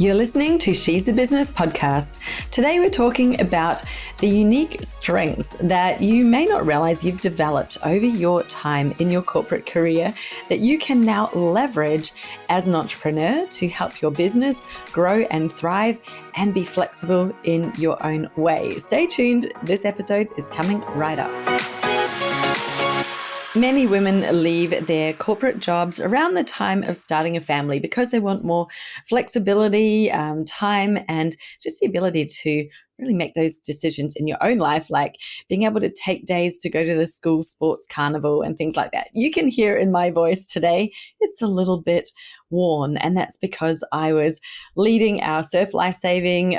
You're listening to She's a Business podcast. Today we're talking about the unique strengths that you may not realize you've developed over your time in your corporate career that you can now leverage as an entrepreneur to help your business grow and thrive and be flexible in your own way. Stay tuned. This episode is coming right up. Many women leave their corporate jobs around the time of starting a family because they want more flexibility, time, and just the ability to really make those decisions in your own life, like being able to take days to go to the school sports carnival and things like that. You can hear in my voice today, it's a little bit worn, and that's because I was leading our surf lifesaving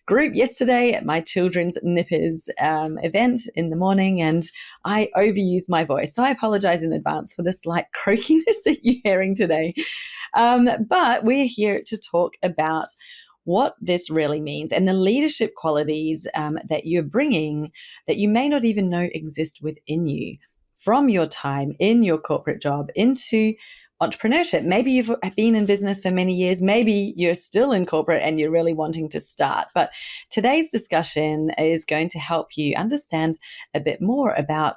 group yesterday at my children's nippers event in the morning, and I overused my voice. So I apologize in advance for the slight croakiness that you're hearing today. But we're here to talk about what this really means and the leadership qualities that you're bringing that you may not even know exist within you from your time in your corporate job into entrepreneurship. Maybe you've been in business for many years. Maybe you're still in corporate and you're really wanting to start. But today's discussion is going to help you understand a bit more about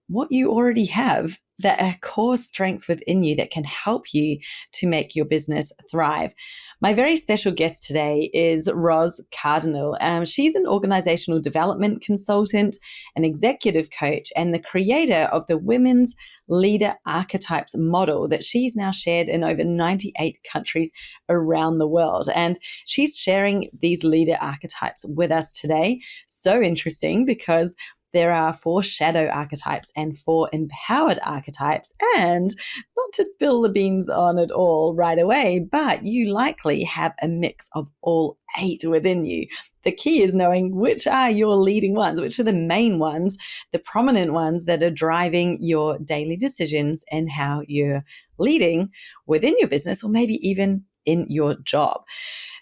what you already have that are core strengths within you that can help you to make your business thrive. My very special guest today is Ros Cardinal. She's an organizational development consultant, an executive coach, and the creator of the Women's Leader Archetypes model that she's now shared in over 98 countries around the world. And she's sharing these leader archetypes with us today. So interesting because there are 4 shadow archetypes and 4 empowered archetypes. And not to spill the beans on it all right away, but you likely have a mix of all 8 within you. The key is knowing which are your leading ones, which are the main ones, the prominent ones that are driving your daily decisions and how you're leading within your business or maybe even in your job.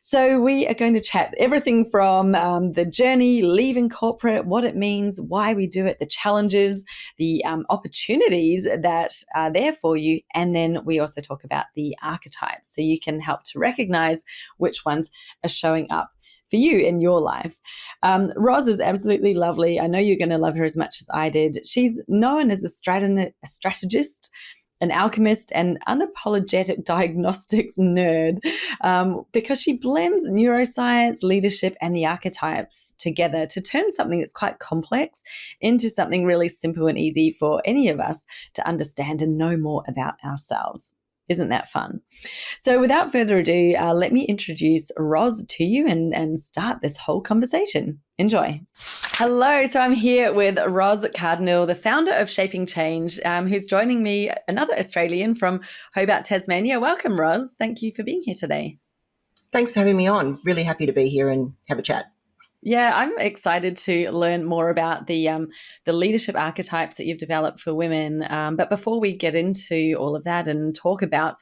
So we are going to chat everything from the journey, leaving corporate, what it means, why we do it, the challenges, the opportunities that are there for you. And then we also talk about the archetypes so you can help to recognize which ones are showing up for you in your life. Ros is absolutely lovely. I know you're going to love her as much as I did. She's known as a strategist, an alchemist, and unapologetic diagnostics nerd because she blends neuroscience, leadership, and the archetypes together to turn something that's quite complex into something really simple and easy for any of us to understand and know more about ourselves. Isn't that fun? So without further ado, let me introduce Ros to you and start this whole conversation. Enjoy. Hello. So I'm here with Ros Cardinal, the founder of Shaping Change, who's joining me, another Australian from Hobart, Tasmania. Welcome, Ros. Thank you for being here today. Thanks for having me on. Really happy to be here and have a chat. Yeah, I'm excited to learn more about the leadership archetypes that you've developed for women. But before we get into all of that and talk about,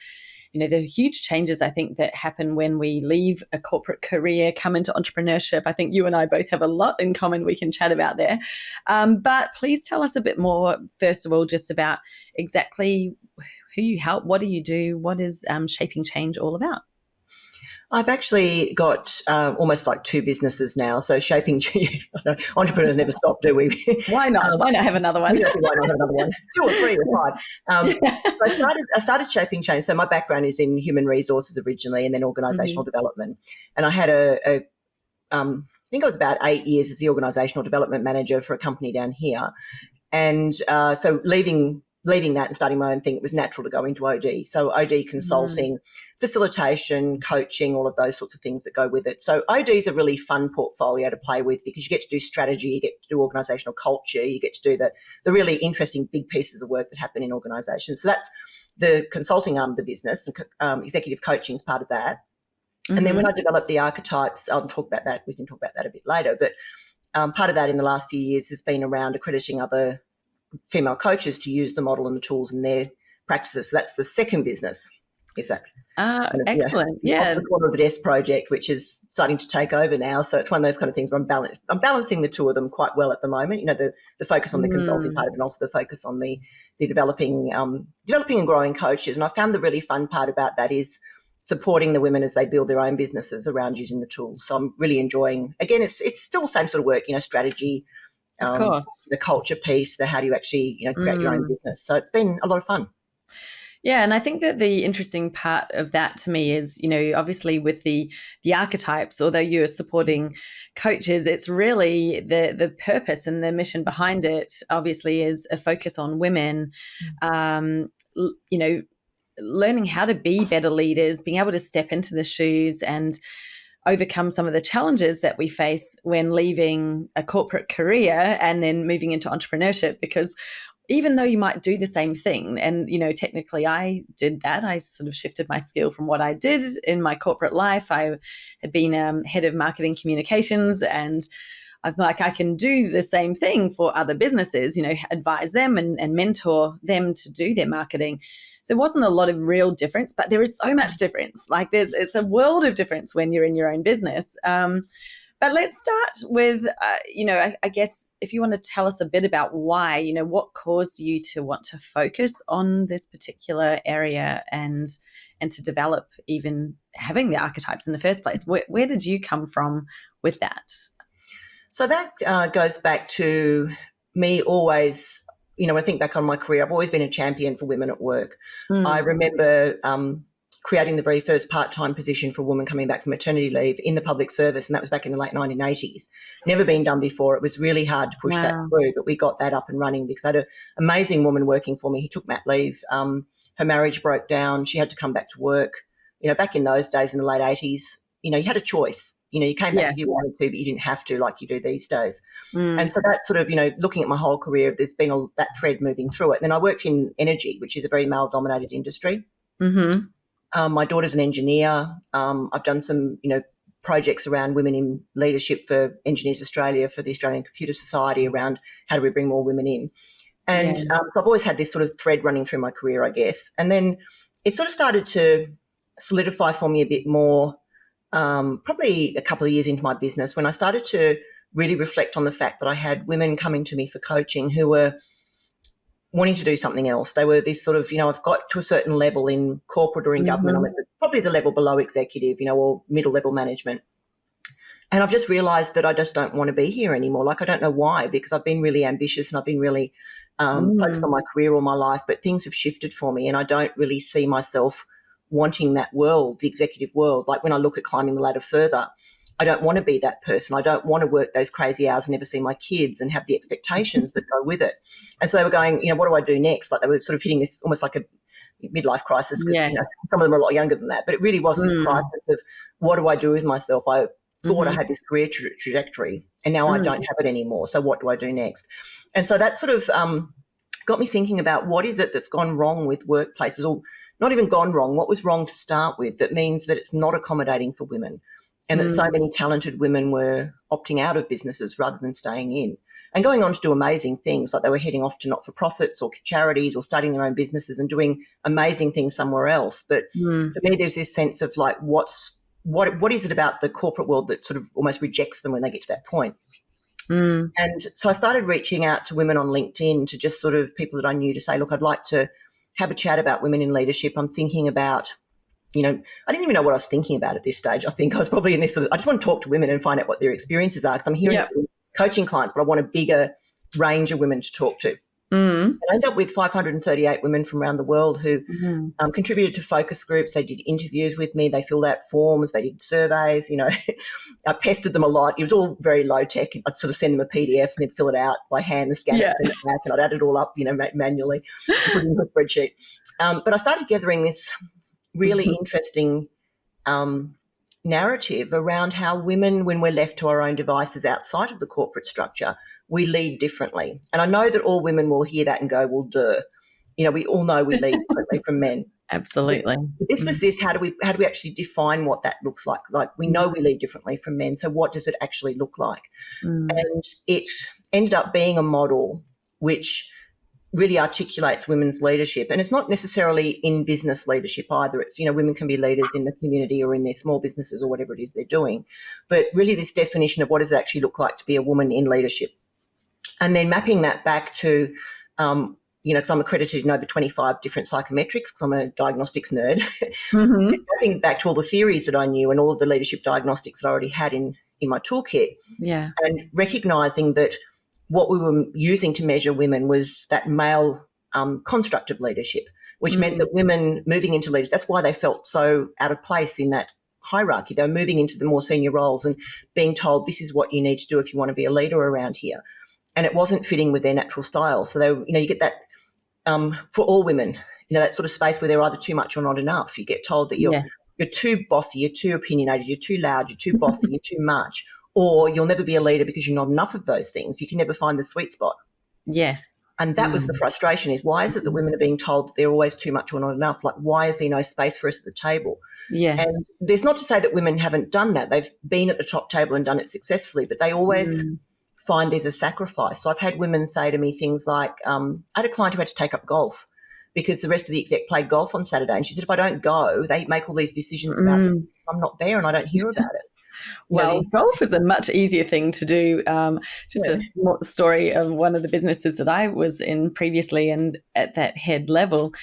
the huge changes I think that happen when we leave a corporate career, come into entrepreneurship, I think you and I both have a lot in common we can chat about there. But please tell us a bit more, first of all, just about exactly who you help, what do you do, what is Shaping Change all about? I've actually got almost like 2 businesses now. So Shaping Change, entrepreneurs never stop, do we? Why not? Why not have another one? Why not have another one? 2 or 3 or 5. I started Shaping Change. So my background is in human resources originally and then organisational development. And I had I think I was about 8 years as the organisational development manager for a company down here. And so leaving that and starting my own thing, it was natural to go into OD. So OD consulting, facilitation, coaching, all of those sorts of things that go with it. So OD is a really fun portfolio to play with because you get to do strategy, you get to do organisational culture, you get to do the really interesting big pieces of work that happen in organisations. So that's the consulting arm of the business. Executive coaching is part of that. And then when I developed the archetypes, I'll talk about that. We can talk about that a bit later. But part of that in the last few years has been around accrediting other female coaches to use the model and the tools in their practices. So that's the second business, if that. Excellent. Yeah. Off the corner of the desk project, which is starting to take over now. So it's one of those kind of things where I'm balancing the 2 of them quite well at the moment. The focus on the consulting part of it and also the focus on the developing and growing coaches. And I found the really fun part about that is supporting the women as they build their own businesses around using the tools. So I'm really enjoying, again, it's still the same sort of work, strategy, Of course. the culture piece, the how do you actually, create your own business. So it's been a lot of fun. Yeah, and I think that the interesting part of that to me is, obviously with the archetypes, although you're supporting coaches, it's really the purpose and the mission behind it. Obviously, is a focus on women. Learning how to be better leaders, being able to step into the shoes and overcome some of the challenges that we face when leaving a corporate career and then moving into entrepreneurship, because even though you might do the same thing, and, technically I did that, I sort of shifted my skill from what I did in my corporate life. I had been head of marketing communications, and I'm like, I can do the same thing for other businesses, advise them and mentor them to do their marketing. So it wasn't a lot of real difference, but there is so much difference. Like it's a world of difference when you're in your own business. But let's start with, I guess if you want to tell us a bit about why, what caused you to want to focus on this particular area and to develop even having the archetypes in the first place. Where did you come from with that? So that goes back to me always, when I think back on my career, I've always been a champion for women at work. I remember creating the very first part-time position for a woman coming back from maternity leave in the public service, and that was back in the late 1980s. Never been done before. It was really hard to push that through, but we got that up and running because I had an amazing woman working for me. He took mat leave. Her marriage broke down. She had to come back to work. Back in those days in the late 80s, you had a choice. You came back if you wanted to, but you didn't have to like you do these days. And so that sort of, looking at my whole career, there's been that thread moving through it. And then I worked in energy, which is a very male-dominated industry. Mm-hmm. My daughter's an engineer. I've done some, projects around women in leadership for Engineers Australia, for the Australian Computer Society, around how do we bring more women in. And so I've always had this sort of thread running through my career, I guess. And then it sort of started to solidify for me a bit more probably a couple of years into my business when I started to really reflect on the fact that I had women coming to me for coaching who were wanting to do something else. They were this sort of, I've got to a certain level in corporate or in government. I'm at probably the level below executive, or middle level management. And I've just realised that I just don't want to be here anymore. Like, I don't know why, because I've been really ambitious and I've been really focused on my career all my life, but things have shifted for me and I don't really see myself wanting that world, the executive world. Like when I look at climbing the ladder further, I don't want to be that person. I don't want to work those crazy hours and never see my kids and have the expectations that go with it. And so they were going, what do I do next? Like they were sort of hitting this almost like a midlife crisis because some of them are a lot younger than that. But it really was this crisis of what do I do with myself? I thought I had this career trajectory and now I don't have it anymore. So what do I do next? And so that sort of got me thinking about what is it that's gone wrong with workplaces, or not even gone wrong, what was wrong to start with that means that it's not accommodating for women and that so many talented women were opting out of businesses rather than staying in and going on to do amazing things, like they were heading off to not-for-profits or charities or starting their own businesses and doing amazing things somewhere else. But for me, there's this sense of like what is it about the corporate world that sort of almost rejects them when they get to that point? And so I started reaching out to women on LinkedIn, to just sort of people that I knew, to say, look, I'd like to have a chat about women in leadership. I'm thinking about, I didn't even know what I was thinking about at this stage. I think I was probably in this sort of, I just want to talk to women and find out what their experiences are because I'm hearing it from coaching clients, but I want a bigger range of women to talk to. And I ended up with 538 women from around the world who contributed to focus groups. They did interviews with me. They filled out forms. They did surveys. I pestered them a lot. It was all very low tech. I'd sort of send them a PDF and they'd fill it out by hand and scan it and send it back, and I'd add it all up, manually and put it into a spreadsheet. But I started gathering this really interesting narrative around how women, when we're left to our own devices outside of the corporate structure, we lead differently. And I know that all women will hear that and go, well, duh. We all know we lead differently from men. Absolutely. But this was this, how do we actually define what that looks like? Like we know we lead differently from men, so what does it actually look like? And it ended up being a model which really articulates women's leadership. And it's not necessarily in business leadership either. It's, women can be leaders in the community or in their small businesses or whatever it is they're doing. But really this definition of what does it actually look like to be a woman in leadership. And then mapping that back to because I'm accredited in over 25 different psychometrics because I'm a diagnostics nerd. Mm-hmm. Going back to all the theories that I knew and all of the leadership diagnostics that I already had in my toolkit, Yeah. and recognising that what we were using to measure women was that male construct of leadership, which meant that women moving into leadership, that's why they felt so out of place in that hierarchy. They were moving into the more senior roles and being told this is what you need to do if you want to be a leader around here. And it wasn't fitting with their natural style. So, you get that for all women, that sort of space where they're either too much or not enough. You get told that you're too bossy, you're too opinionated, you're too loud, you're too bossy, you're too much, or you'll never be a leader because you're not enough of those things. You can never find the sweet spot. Yes. And that was the frustration, is why is it that women are being told that they're always too much or not enough? Like, why is there no space for us at the table? Yes. And there's not to say that women haven't done that. They've been at the top table and done it successfully, but they always find there's a sacrifice. So I've had women say to me things like, I had a client who had to take up golf because the rest of the exec played golf on Saturday. And she said, if I don't go, they make all these decisions about it. So I'm not there and I don't hear about it. Well, golf is a much easier thing to do. Just a story of one of the businesses that I was in previously, and at that head level,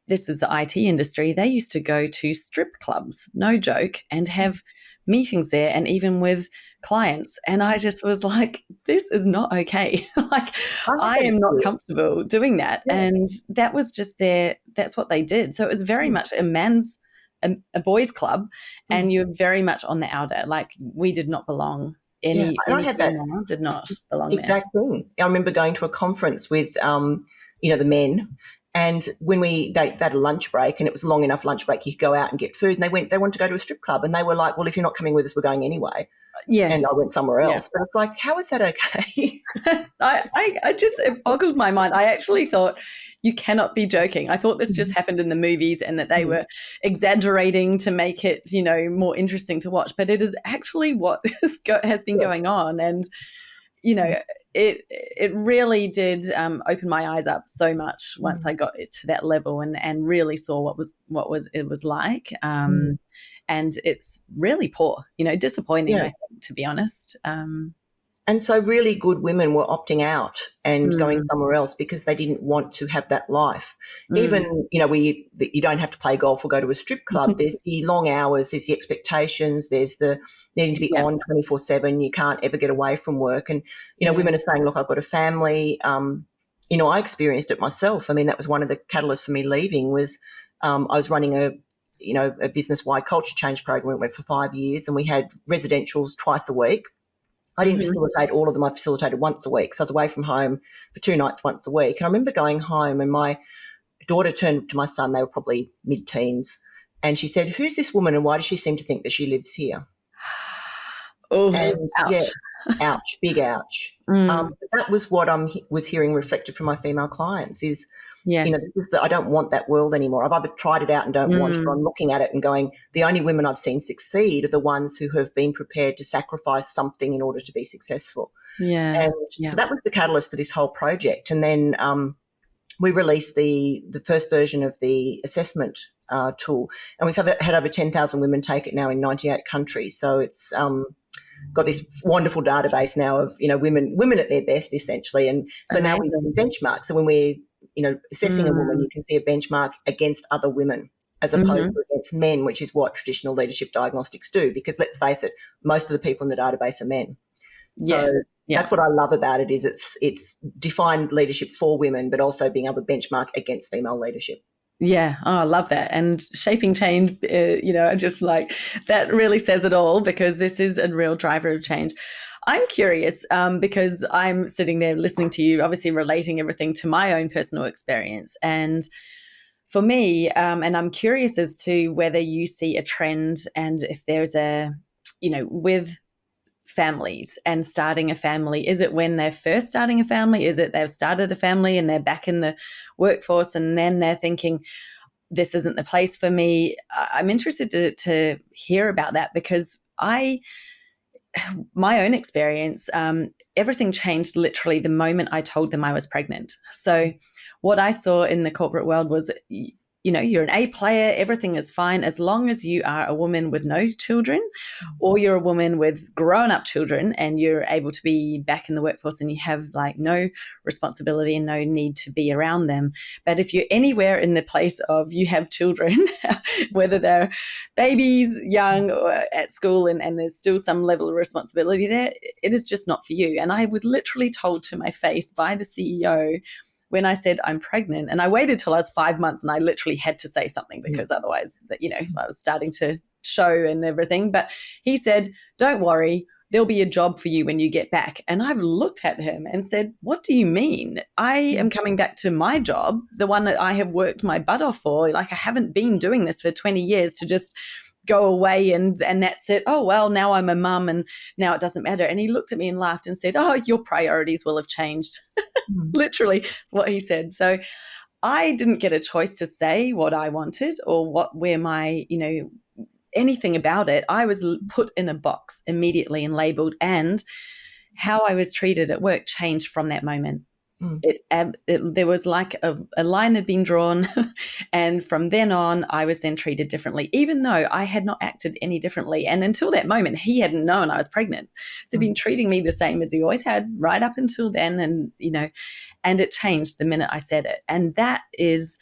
this is the IT industry, they used to go to strip clubs, no joke, and have meetings there, and even with clients. And I just was like, this is not okay. Like, I am not comfortable doing that. Yeah. And that was just that's what they did. So it was very much a boys club, and you're very much on the outer. Like, we did not belong. I had that. Did not belong exact there. Thing. I remember going to a conference with, the men, and when they had a lunch break, and it was a long enough lunch break, you could go out and get food, and they wanted to go to a strip club, and they were like, well, if you're not coming with us, we're going anyway. Yes. And I went somewhere else. But it's like, how is that okay? It boggled my mind. I actually thought, you cannot be joking. I thought this just happened in the movies and that they were exaggerating to make it, more interesting to watch. But it is actually what has been going on. And, it really did open my eyes up so much once I got it to that level and really saw what it was like. And it's really poor, disappointing, I think, to be honest. And so really good women were opting out and going somewhere else because they didn't want to have that life. Even, you don't have to play golf or go to a strip club. There's the long hours, there's the expectations, there's the needing to be on 24/7. You can't ever get away from work. And, women are saying, look, I've got a family. I experienced it myself. I mean, that was one of the catalysts for me leaving was I was running a business-wide culture change program. It went for 5 years, and we had residentials twice a week. I didn't facilitate all of them. I facilitated once a week. So I was away from home for 2 nights once a week. And I remember going home, and my daughter turned to my son. They were probably mid-teens. And she said, who's this woman and why does she seem to think that she lives here? Oh, and, ouch. Yeah, ouch, big ouch. But that was what I was hearing reflected from my female clients is, I don't want that world anymore. I've either tried it out and don't want it, or I'm looking at it and going, the only women I've seen succeed are the ones who have been prepared to sacrifice something in order to be successful. Yeah. And so that was the catalyst for this whole project. And then we released the first version of the assessment tool, and we've had over 10,000 women take it now in 98 countries. So it's got this wonderful database now of, women at their best, essentially. And so now we benchmark. So when we're assessing a woman, you can see a benchmark against other women as opposed to against men, which is what traditional leadership diagnostics do, because let's face it, most of the people in the database are men. So that's what I love about it is it's defined leadership for women, but also being able to benchmark against female leadership. Yeah. Oh, I love that. And shaping change, just like that really says it all, because this is a real driver of change. I'm curious because I'm sitting there listening to you, obviously relating everything to my own personal experience. And for me, and I'm curious as to whether you see a trend and if there's with families and starting a family, is it when they're first starting a family? Is it they've started a family and they're back in the workforce and then they're thinking, this isn't the place for me? I'm interested to hear about that because my own experience, everything changed literally the moment I told them I was pregnant. So what I saw in the corporate world was you're an A player, everything is fine as long as you are a woman with no children, or you're a woman with grown up children and you're able to be back in the workforce and you have like no responsibility and no need to be around them. But if you're anywhere in the place of you have children, whether they're babies, young, or at school, and there's still some level of responsibility there, it is just not for you. And I was literally told to my face by the CEO when I said I'm pregnant, and I waited till I was 5 months and I literally had to say something because otherwise, I was starting to show and everything. But he said, don't worry, there'll be a job for you when you get back. And I looked at him and said, what do you mean? I am coming back to my job, the one that I have worked my butt off for. Like, I haven't been doing this for 20 years to just go away and that's it. Oh, well, now I'm a mum and now it doesn't matter. And he looked at me and laughed and said, oh, your priorities will have changed. Literally what he said. So I didn't get a choice to say what I wanted or where my, anything about it. I was put in a box immediately and labeled, and how I was treated at work changed from that moment. There was like a line had been drawn, and from then on, I was then treated differently, even though I had not acted any differently. And until that moment, he hadn't known I was pregnant. So he'd been treating me the same as he always had right up until then. And, and it changed the minute I said it. And that is,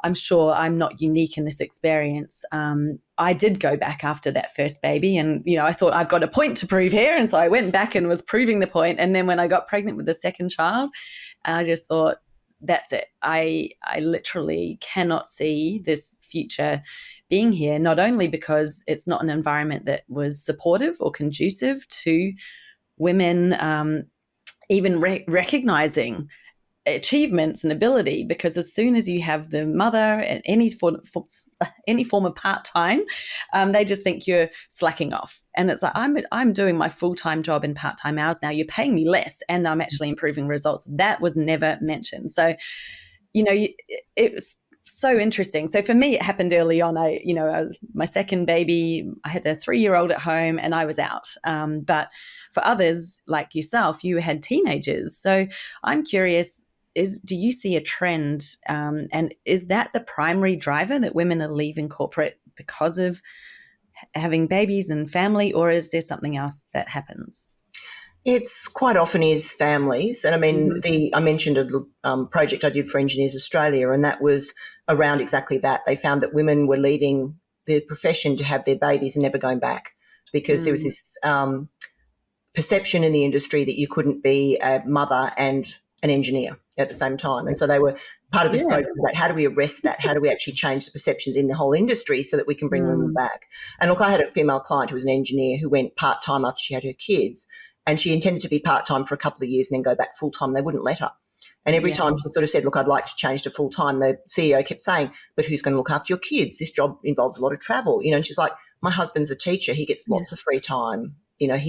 I'm sure I'm not unique in this experience. I did go back after that first baby and, I thought I've got a point to prove here. And so I went back and was proving the point. And then when I got pregnant with the second child, I just thought, that's it. I literally cannot see this future being here, not only because it's not an environment that was supportive or conducive to women even recognizing achievements and ability, because as soon as you have the mother and any form of part-time, they just think you're slacking off. And it's like, I'm doing my full-time job in part-time hours now. You're paying me less and I'm actually improving results. That was never mentioned. So, it was so interesting. So for me, it happened early on. My second baby, I had a 3-year-old at home and I was out. But for others like yourself, you had teenagers. So I'm curious, do you see a trend, and is that the primary driver that women are leaving corporate because of having babies and family, or is there something else that happens? It's quite often is families. And I mean, I mentioned a project I did for Engineers Australia, and that was around exactly that. They found that women were leaving the profession to have their babies and never going back because there was this perception in the industry that you couldn't be a mother and an engineer at the same time. And so they were part of this project about how do we arrest that? How do we actually change the perceptions in the whole industry so that we can bring women back? And look, I had a female client who was an engineer who went part-time after she had her kids, and she intended to be part-time for a couple of years and then go back full-time. They wouldn't let her. And every time she sort of said, look, I'd like to change to full-time, the CEO kept saying, but who's going to look after your kids? This job involves a lot of travel. And she's like, my husband's a teacher. He gets lots of free time. Let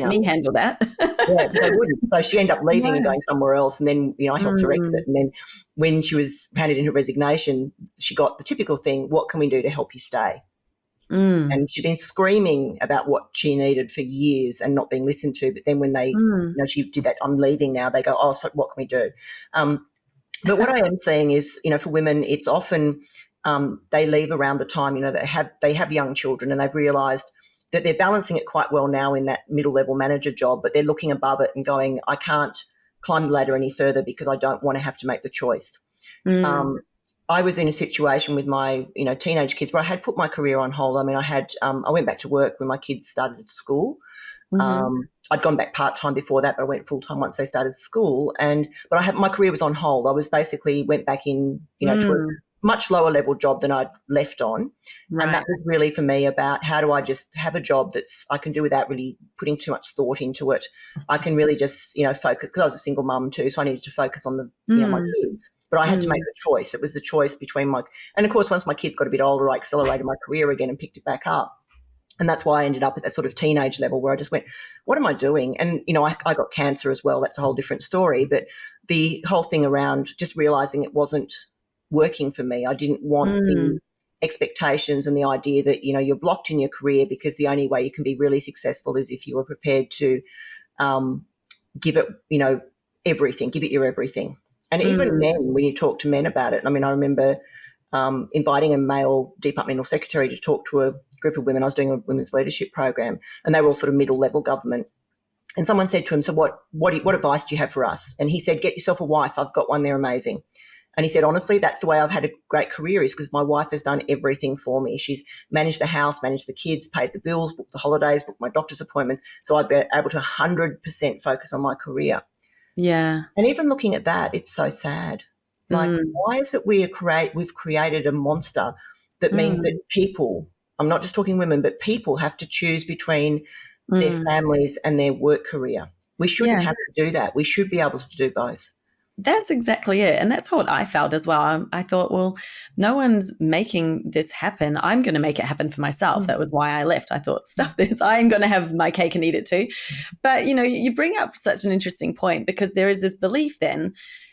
me handle that. They wouldn't. So she ended up leaving and going somewhere else. And then, I helped her exit. And then when she was handed in her resignation, she got the typical thing, what can we do to help you stay? And she'd been screaming about what she needed for years and not being listened to. But then when they, she did that, I'm leaving now, they go, oh, so what can we do? But what I am seeing is, for women, it's often they leave around the time, they have young children and they've realised that they're balancing it quite well now in that middle-level manager job, but they're looking above it and going, I can't climb the ladder any further because I don't want to have to make the choice. I was in a situation with my, teenage kids where I had put my career on hold. I mean, I went back to work when my kids started school. I'd gone back part-time before that, but I went full-time once they started school. But my career was on hold. I was basically went back in, to a much lower level job than I'd left on. Right. And that was really for me about how do I just have a job I can do without really putting too much thought into it. I can really just, focus, because I was a single mum too, so I needed to focus on my kids. But I had to make the choice. It was the choice between and of course, once my kids got a bit older, I accelerated my career again and picked it back up. And that's why I ended up at that sort of teenage level where I just went, what am I doing? And, I got cancer as well. That's a whole different story. But the whole thing around just realising it wasn't working for me. I didn't want the expectations and the idea that, you're blocked in your career because the only way you can be really successful is if you were prepared to give it, everything, give it your everything. And even men, when you talk to men about it, I mean, I remember inviting a male departmental secretary to talk to a group of women. I was doing a women's leadership program, and they were all sort of middle-level government. And someone said to him, so what advice do you have for us? And he said, get yourself a wife. I've got one. They're amazing. And he said, honestly, that's the way I've had a great career, is because my wife has done everything for me. She's managed the house, managed the kids, paid the bills, booked the holidays, booked my doctor's appointments. So I've been able to 100% focus on my career. Yeah. And even looking at that, it's so sad. Like, why is it we've created a monster that means that people, I'm not just talking women, but people have to choose between their families and their work career. We shouldn't have to do that. We should be able to do both. That's exactly it. And that's what I felt as well. I thought, well, no one's making this happen. I'm going to make it happen for myself. That was why I left. I thought, stuff this. I'm going to have my cake and eat it too. But, you bring up such an interesting point, because there is this belief then,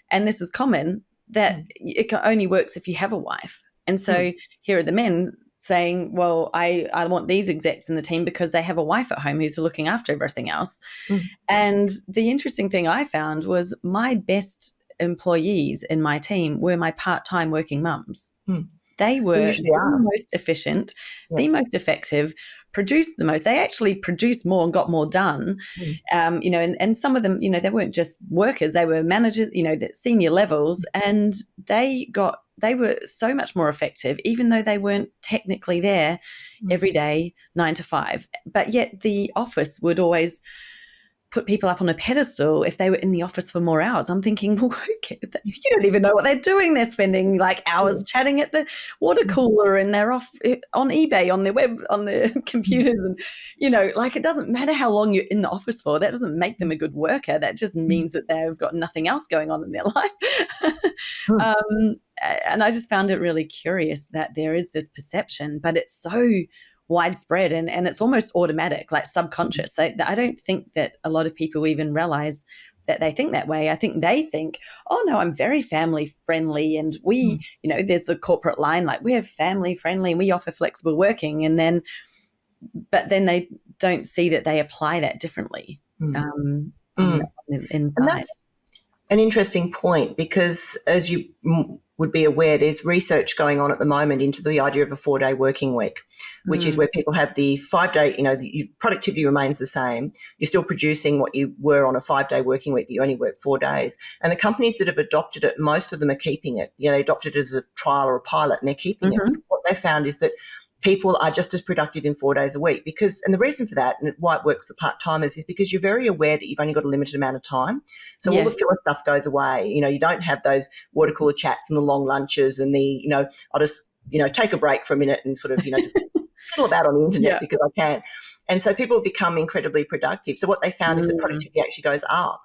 and this is common, that it only works if you have a wife. And so here are the men saying, well, I want these execs in the team because they have a wife at home who's looking after everything else. And the interesting thing I found was my best employees in my team were my part-time working mums. They were the most efficient, the most effective, produced the most. They actually produced more and got more done. And some of them, they weren't just workers, they were managers, the senior levels, and they were so much more effective, even though they weren't technically there every day, 9 to 5. But yet the office would always put people up on a pedestal if they were in the office for more hours. I'm thinking, well, you don't even know what they're doing. They're spending like hours chatting at the water cooler, and they're off on eBay, on their web, on their computers. And, it doesn't matter how long you're in the office for. That doesn't make them a good worker. That just means that they've got nothing else going on in their life. And I just found it really curious that there is this perception, but it's so widespread and it's almost automatic, like subconscious. I don't think that a lot of people even realize that they think that way. I think they think, oh no, I'm very family friendly, and we, there's the corporate line, like we're family friendly and we offer flexible working, but then they don't see that they apply that differently inside. And that's an interesting point, because as you would be aware, there's research going on at the moment into the idea of a 4-day working week, which is where people have the 5-day, the productivity remains the same. You're still producing what you were on a 5-day working week, but you only work 4 days. And the companies that have adopted it, most of them are keeping it. They adopted it as a trial or a pilot, and they're keeping it. What they found is that people are just as productive in 4 days a week, and the reason for that and why it works for part-timers is because you're very aware that you've only got a limited amount of time. So all the filler stuff goes away. You don't have those water cooler chats and the long lunches and I'll just, take a break for a minute and sort of, just fiddle about on the internet because I can. And so people become incredibly productive. So what they found is that productivity actually goes up.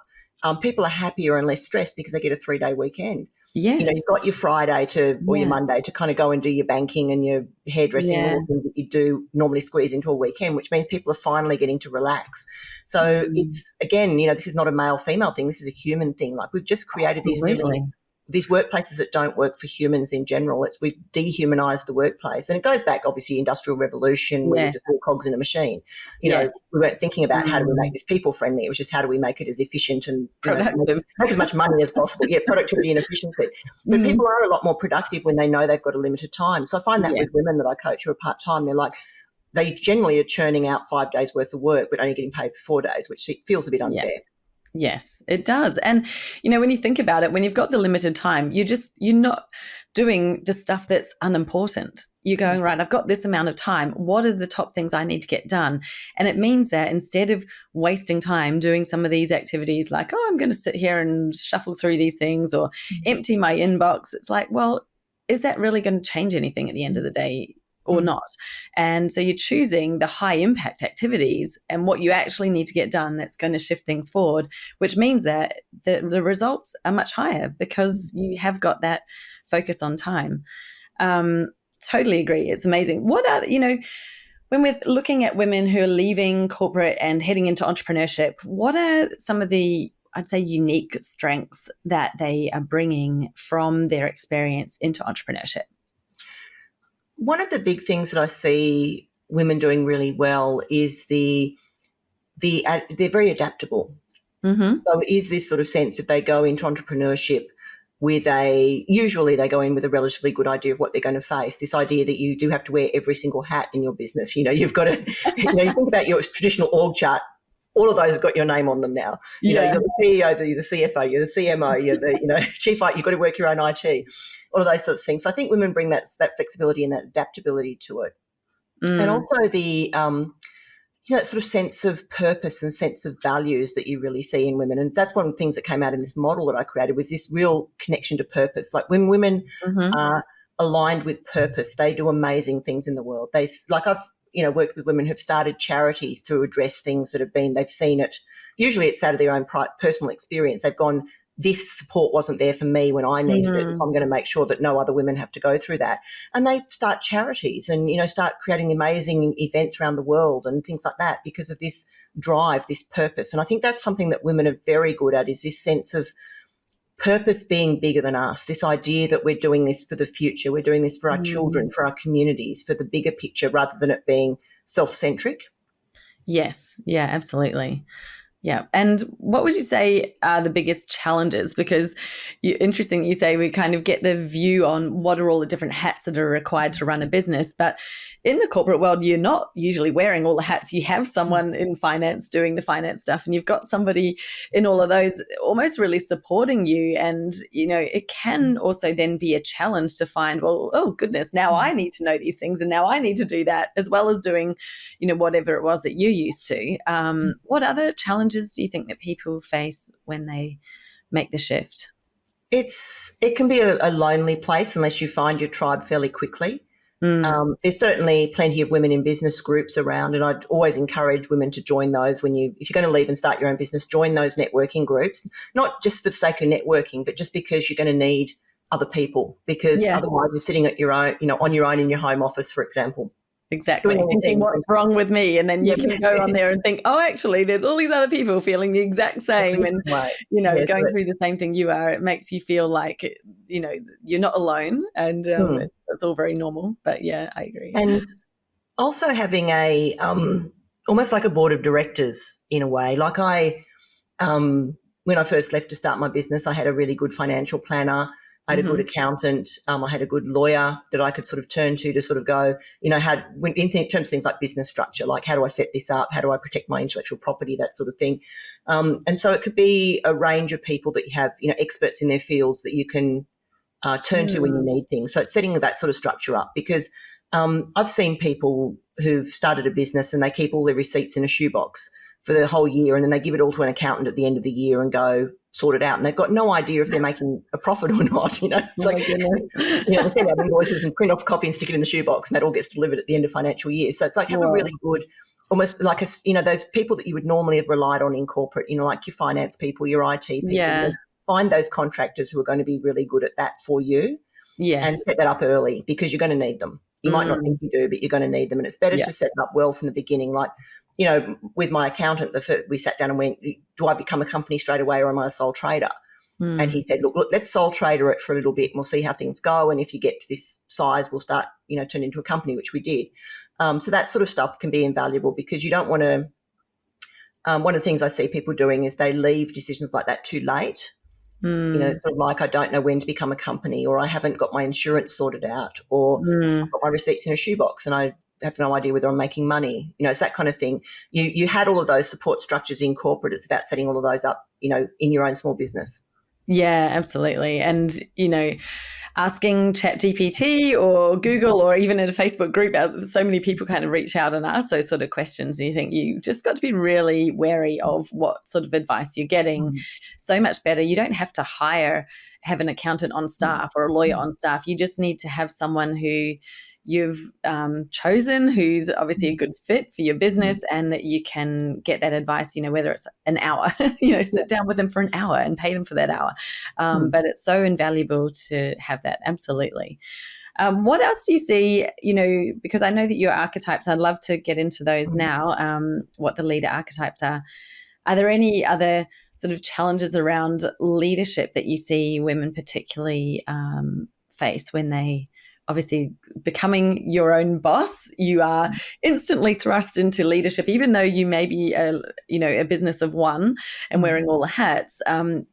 People are happier and less stressed because they get a 3-day weekend. Yes. You've got your Friday or your Monday to kind of go and do your banking and your hairdressing and all the things that you do normally squeeze into a weekend, which means people are finally getting to relax. So it's, again, this is not a male-female thing. This is a human thing. Like, we've just created these workplaces that don't work for humans in general. We've dehumanized the workplace. And it goes back, obviously, Industrial Revolution, where we're just all cogs in a machine. We weren't thinking about how do we make this people-friendly. It was just how do we make it as efficient and productive, make as much money as possible. Productivity and efficiency. But people are a lot more productive when they know they've got a limited time. So I find that with women that I coach who are part-time, they're like, they generally are churning out 5 days worth of work but only getting paid for 4 days, which feels a bit unfair. Yes, it does. And, when you think about it, when you've got the limited time, you're not doing the stuff that's unimportant. You're going, right, I've got this amount of time. What are the top things I need to get done? And it means that instead of wasting time doing some of these activities like, oh, I'm going to sit here and shuffle through these things or empty my inbox, it's like, well, is that really going to change anything at the end of the day? Or not. And so you're choosing the high impact activities and what you actually need to get done that's going to shift things forward, which means that the results are much higher because you have got that focus on time. Totally agree. It's amazing. What are, when we're looking at women who are leaving corporate and heading into entrepreneurship, what are some of the, I'd say, unique strengths that they are bringing from their experience into entrepreneurship? One of the big things that I see women doing really well is they're very adaptable. So it is this sort of sense that they go into entrepreneurship usually they go in with a relatively good idea of what they're going to face. This idea that you do have to wear every single hat in your business. You've got to, you think about your traditional org chart. All of those have got your name on them now. You're the CEO, you're the CFO, you're the CMO, you're the, chief IT, you've got to work your own IT, all of those sorts of things. So I think women bring that flexibility and that adaptability to it. And also the, that sort of sense of purpose and sense of values that you really see in women. And that's one of the things that came out in this model that I created, was this real connection to purpose. Like when women are aligned with purpose, they do amazing things in the world. I've worked with women who've started charities to address things that they've seen it. Usually it's out of their own personal experience. They've gone, this support wasn't there for me when I needed it, so I'm going to make sure that no other women have to go through that. And they start charities and, start creating amazing events around the world and things like that because of this drive, this purpose. And I think that's something that women are very good at, is this sense of purpose being bigger than us, this idea that we're doing this for the future, we're doing this for our children, for our communities, for the bigger picture, rather than it being self-centric. Yes. Yeah, absolutely. Yeah. And what would you say are the biggest challenges? Because interesting, you say we kind of get the view on what are all the different hats that are required to run a business. But in the corporate world, you're not usually wearing all the hats. You have someone in finance doing the finance stuff, and you've got somebody in all of those almost really supporting you. And, it can also then be a challenge to find, well, oh, goodness, now I need to know these things and now I need to do that, as well as doing, whatever it was that you used to. What other challenges do you think that people face when they make the shift? It can be a lonely place unless you find your tribe fairly quickly. There's certainly plenty of women in business groups around, and I'd always encourage women to join those. If you're going to leave and start your own business, join those networking groups, not just for the sake of networking, but just because you're going to need other people, because otherwise you're sitting at your own, on your own in your home office, for example. Exactly. Thinking what's wrong with me. And then you can go on there and think, oh, actually, there's all these other people feeling the exact same and, going through the same thing you are. It makes you feel like, you're not alone, and it's all very normal. But yeah, I agree. And also having almost like a board of directors in a way. Like when I first left to start my business, I had a really good financial planner. I had a good accountant. I had a good lawyer that I could sort of turn to sort of go, in terms of things like business structure, like how do I set this up? How do I protect my intellectual property? That sort of thing. And so it could be a range of people that you have, experts in their fields that you can turn to when you need things. So it's setting that sort of structure up, because I've seen people who've started a business and they keep all their receipts in a shoebox for the whole year, and then they give it all to an accountant at the end of the year and go sort it out, and they've got no idea if they're making a profit or not. It's like they send out invoices and print off a copy and stick it in the shoebox, and that all gets delivered at the end of financial year. So it's like have a really good, almost like those people that you would normally have relied on in corporate, like your finance people, your IT people. Find those contractors who are going to be really good at that for you. Yes. And set that up early, because you're going to need them. You might not think you do, but you're going to need them. And it's better to set it up well from the beginning. Like, with my accountant, we sat down and went, do I become a company straight away, or am I a sole trader? And he said, look, let's sole trader it for a little bit and we'll see how things go. And if you get to this size, we'll start, turn into a company, which we did. So that sort of stuff can be invaluable, because you don't want to, one of the things I see people doing is they leave decisions like that too late. Sort of like, I don't know when to become a company, or I haven't got my insurance sorted out, or I've got my receipts in a shoebox and I have no idea whether I'm making money. It's that kind of thing. You had all of those support structures in corporate. It's about setting all of those up, in your own small business. Yeah, absolutely. And, asking ChatGPT or Google or even in a Facebook group, so many people kind of reach out and ask those sort of questions. And you think you just got to be really wary of what sort of advice you're getting. So much better. You don't have to have an accountant on staff or a lawyer on staff. You just need to have someone who you've chosen, who's obviously a good fit for your business, and that you can get that advice, whether it's an hour, sit down with them for an hour and pay them for that hour. But it's so invaluable to have that. Absolutely. What else do you see, because I know that your archetypes, I'd love to get into those now, what the leader archetypes are. Are there any other sort of challenges around leadership that you see women particularly face when they obviously becoming your own boss, you are instantly thrust into leadership, even though you may be a business of one and wearing all the hats.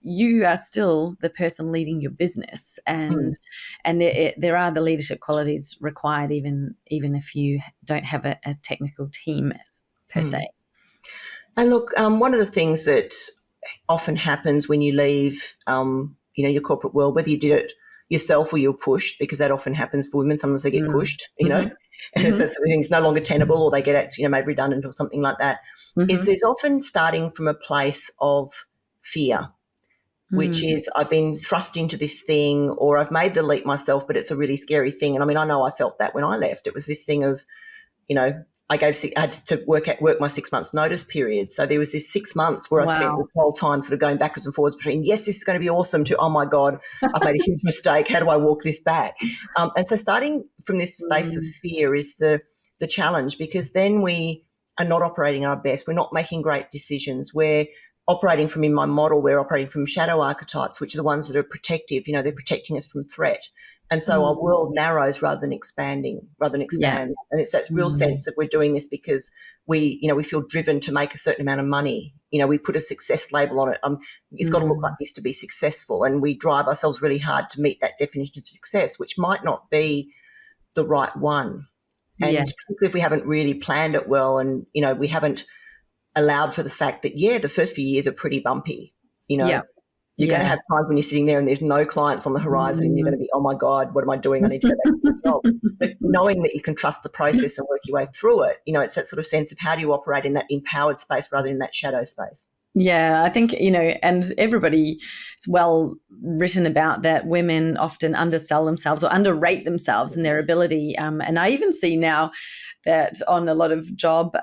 You are still the person leading your business, and there are the leadership qualities required, even if you don't have a technical team per se. And look, one of the things that often happens when you leave, your corporate world, whether you did it yourself or you're pushed, because that often happens for women. Sometimes they get pushed, and it's that sort of thing, it's no longer tenable, or they get made redundant or something like that. Is there's often starting from a place of fear, which is I've been thrust into this thing, or I've made the leap myself, but it's a really scary thing. And I mean, I know I felt that when I left. It was this thing of, I had to work my 6 months notice period. So there was this 6 months where I spent this whole time sort of going backwards and forwards between, yes, this is going to be awesome, to, oh my God, I've made a huge mistake. How do I walk this back? And so starting from this space of fear is the challenge, because then we are not operating our best. We're not making great decisions. We're operating from, in my model, we're operating from shadow archetypes, which are the ones that are protective. They're protecting us from threat. And so our world narrows rather than expand. Yeah. And it's that real sense that we're doing this because we feel driven to make a certain amount of money. We put a success label on it. It's got to look like this to be successful. And we drive ourselves really hard to meet that definition of success, which might not be the right one. And if we haven't really planned it well, and, we haven't allowed for the fact that, the first few years are pretty bumpy, You're going to have times when you're sitting there and there's no clients on the horizon and you're going to be, oh, my God, what am I doing? I need to go back to my job. But knowing that you can trust the process and work your way through it, it's that sort of sense of how do you operate in that empowered space rather than that shadow space. Yeah, I think, and everybody's well written about that women often undersell themselves or underrate themselves and their ability. And I even see now that on a lot of job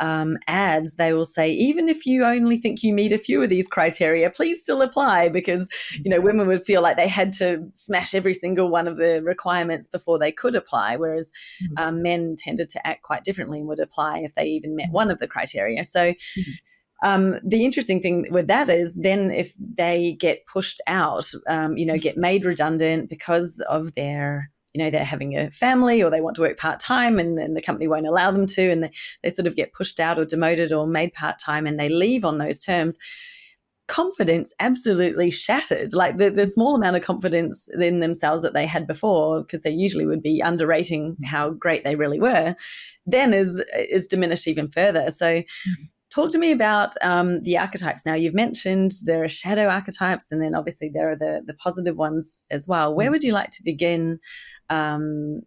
ads, they will say, even if you only think you meet a few of these criteria, please still apply, because, women would feel like they had to smash every single one of the requirements before they could apply, whereas men tended to act quite differently and would apply if they even met one of the criteria. So the interesting thing with that is then if they get pushed out, get made redundant because of their, they're having a family or they want to work part-time and the company won't allow them to, and they sort of get pushed out or demoted or made part-time and they leave on those terms, confidence absolutely shattered. Like the small amount of confidence in themselves that they had before, because they usually would be underrating how great they really were, then is diminished even further. So talk to me about the archetypes. Now, you've mentioned there are shadow archetypes, and then obviously there are the positive ones as well. Where would you like to begin in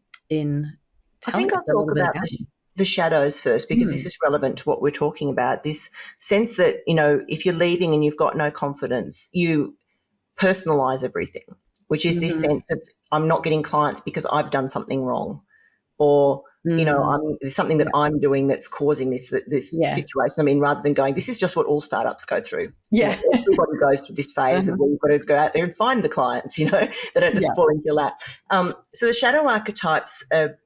I think I'll talk about the shadows first, because this is relevant to what we're talking about, this sense that, if you're leaving and you've got no confidence, you personalize everything, which is this sense of I'm not getting clients because I've done something wrong, or there's something that I'm doing that's causing this situation. I mean, rather than going, this is just what all startups go through. Yeah. Everybody goes through this phase of where you've got to go out there and find the clients, they don't just fall into your lap. So the shadow archetypes are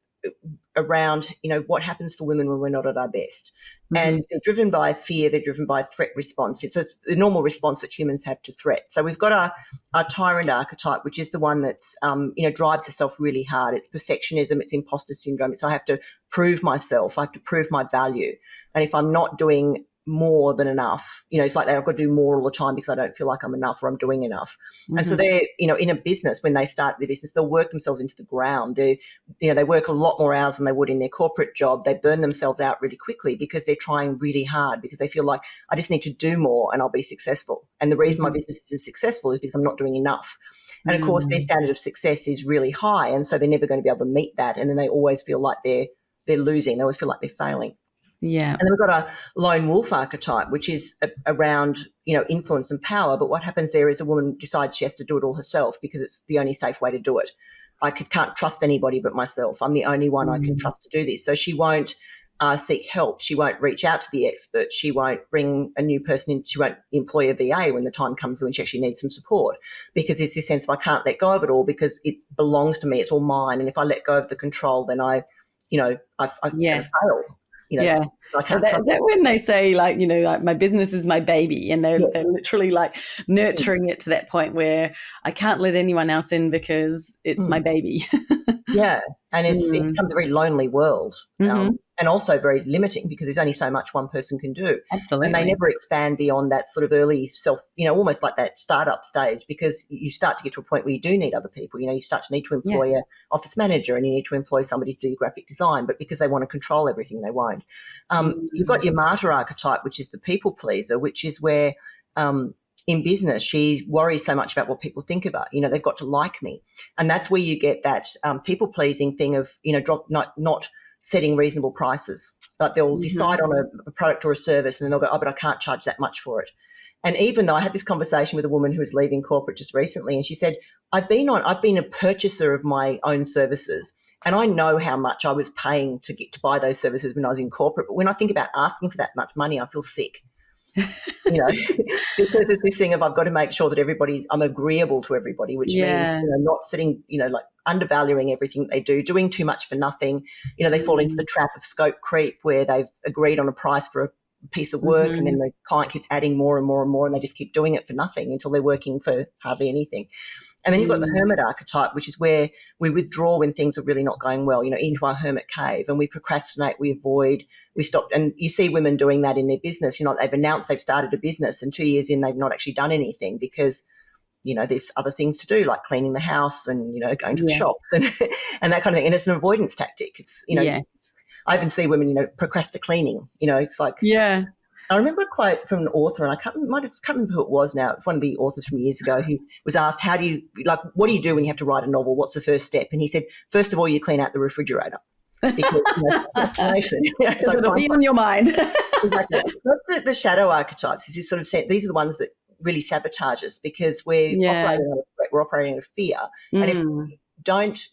around, what happens for women when we're not at our best. And they're driven by fear, they're driven by threat response. It's the normal response that humans have to threat. So we've got our tyrant archetype, which is the one that's, drives herself really hard. It's perfectionism, it's imposter syndrome. It's I have to prove myself, I have to prove my value. And if I'm not doing more than enough, it's like that, I've got to do more all the time because I don't feel like I'm enough or I'm doing enough. And so they're, in a business, when they start their business, they'll work themselves into the ground. They work a lot more hours than they would in their corporate job. They burn themselves out really quickly because they're trying really hard, because they feel like I just need to do more and I'll be successful. And the reason my business isn't successful is because I'm not doing enough. And of course, their standard of success is really high. And so they're never going to be able to meet that. And then they always feel like they're losing. They always feel like they're failing. Yeah. And then we've got a lone wolf archetype, which is around, influence and power. But what happens there is a woman decides she has to do it all herself because it's the only safe way to do it. I can't trust anybody but myself. I'm the only one I can trust to do this. So she won't seek help. She won't reach out to the expert. She won't bring a new person in. She won't employ a VA when the time comes when she actually needs some support, because there's this sense of I can't let go of it all because it belongs to me. It's all mine. And if I let go of the control, then I kind of fail. So that when they say like my business is my baby, and they're literally like nurturing it to that point where I can't let anyone else in because it's my baby. Yeah. And it becomes a very lonely world, and also very limiting because there's only so much one person can do. Absolutely. And they never expand beyond that sort of early self, almost like that startup stage, because you start to get to a point where you do need other people. You start to need to employ an office manager, and you need to employ somebody to do graphic design, but because they want to control everything, they won't. You've got your martyr archetype, which is the people pleaser, which is where in business she worries so much about what people think about. They've got to like me. And that's where you get that people pleasing thing of, not setting reasonable prices. But they'll decide on a product or a service, and then they'll go, oh, but I can't charge that much for it. And even though I had this conversation with a woman who was leaving corporate just recently, and she said, I've been a purchaser of my own services, and I know how much I was paying to buy those services when I was in corporate. But when I think about asking for that much money, I feel sick. Because it's this thing of I've got to make sure that I'm agreeable to everybody, which means not sitting, like undervaluing everything they do, doing too much for nothing. They fall into the trap of scope creep, where they've agreed on a price for a piece of work, and then the client keeps adding more and more and more, and they just keep doing it for nothing until they're working for hardly anything. And then you've got the hermit archetype, which is where we withdraw when things are really not going well, into our hermit cave, and we procrastinate, we avoid, we stop. And you see women doing that in their business. They've announced they've started a business, and 2 years in, they've not actually done anything because, there's other things to do, like cleaning the house and, going to the shops and, and that kind of thing. And it's an avoidance tactic. It's, I even see women, procrastinate cleaning. It's like, I remember a quote from an author, and I can't remember who it was now. It's one of the authors from years ago who was asked, what do you do when you have to write a novel? What's the first step? And he said, first of all, you clean out the refrigerator. Because it'll be on your mind. Exactly. So that's the shadow archetypes. Is this sort of these are the ones that really sabotage us, because we're operating out of fear. And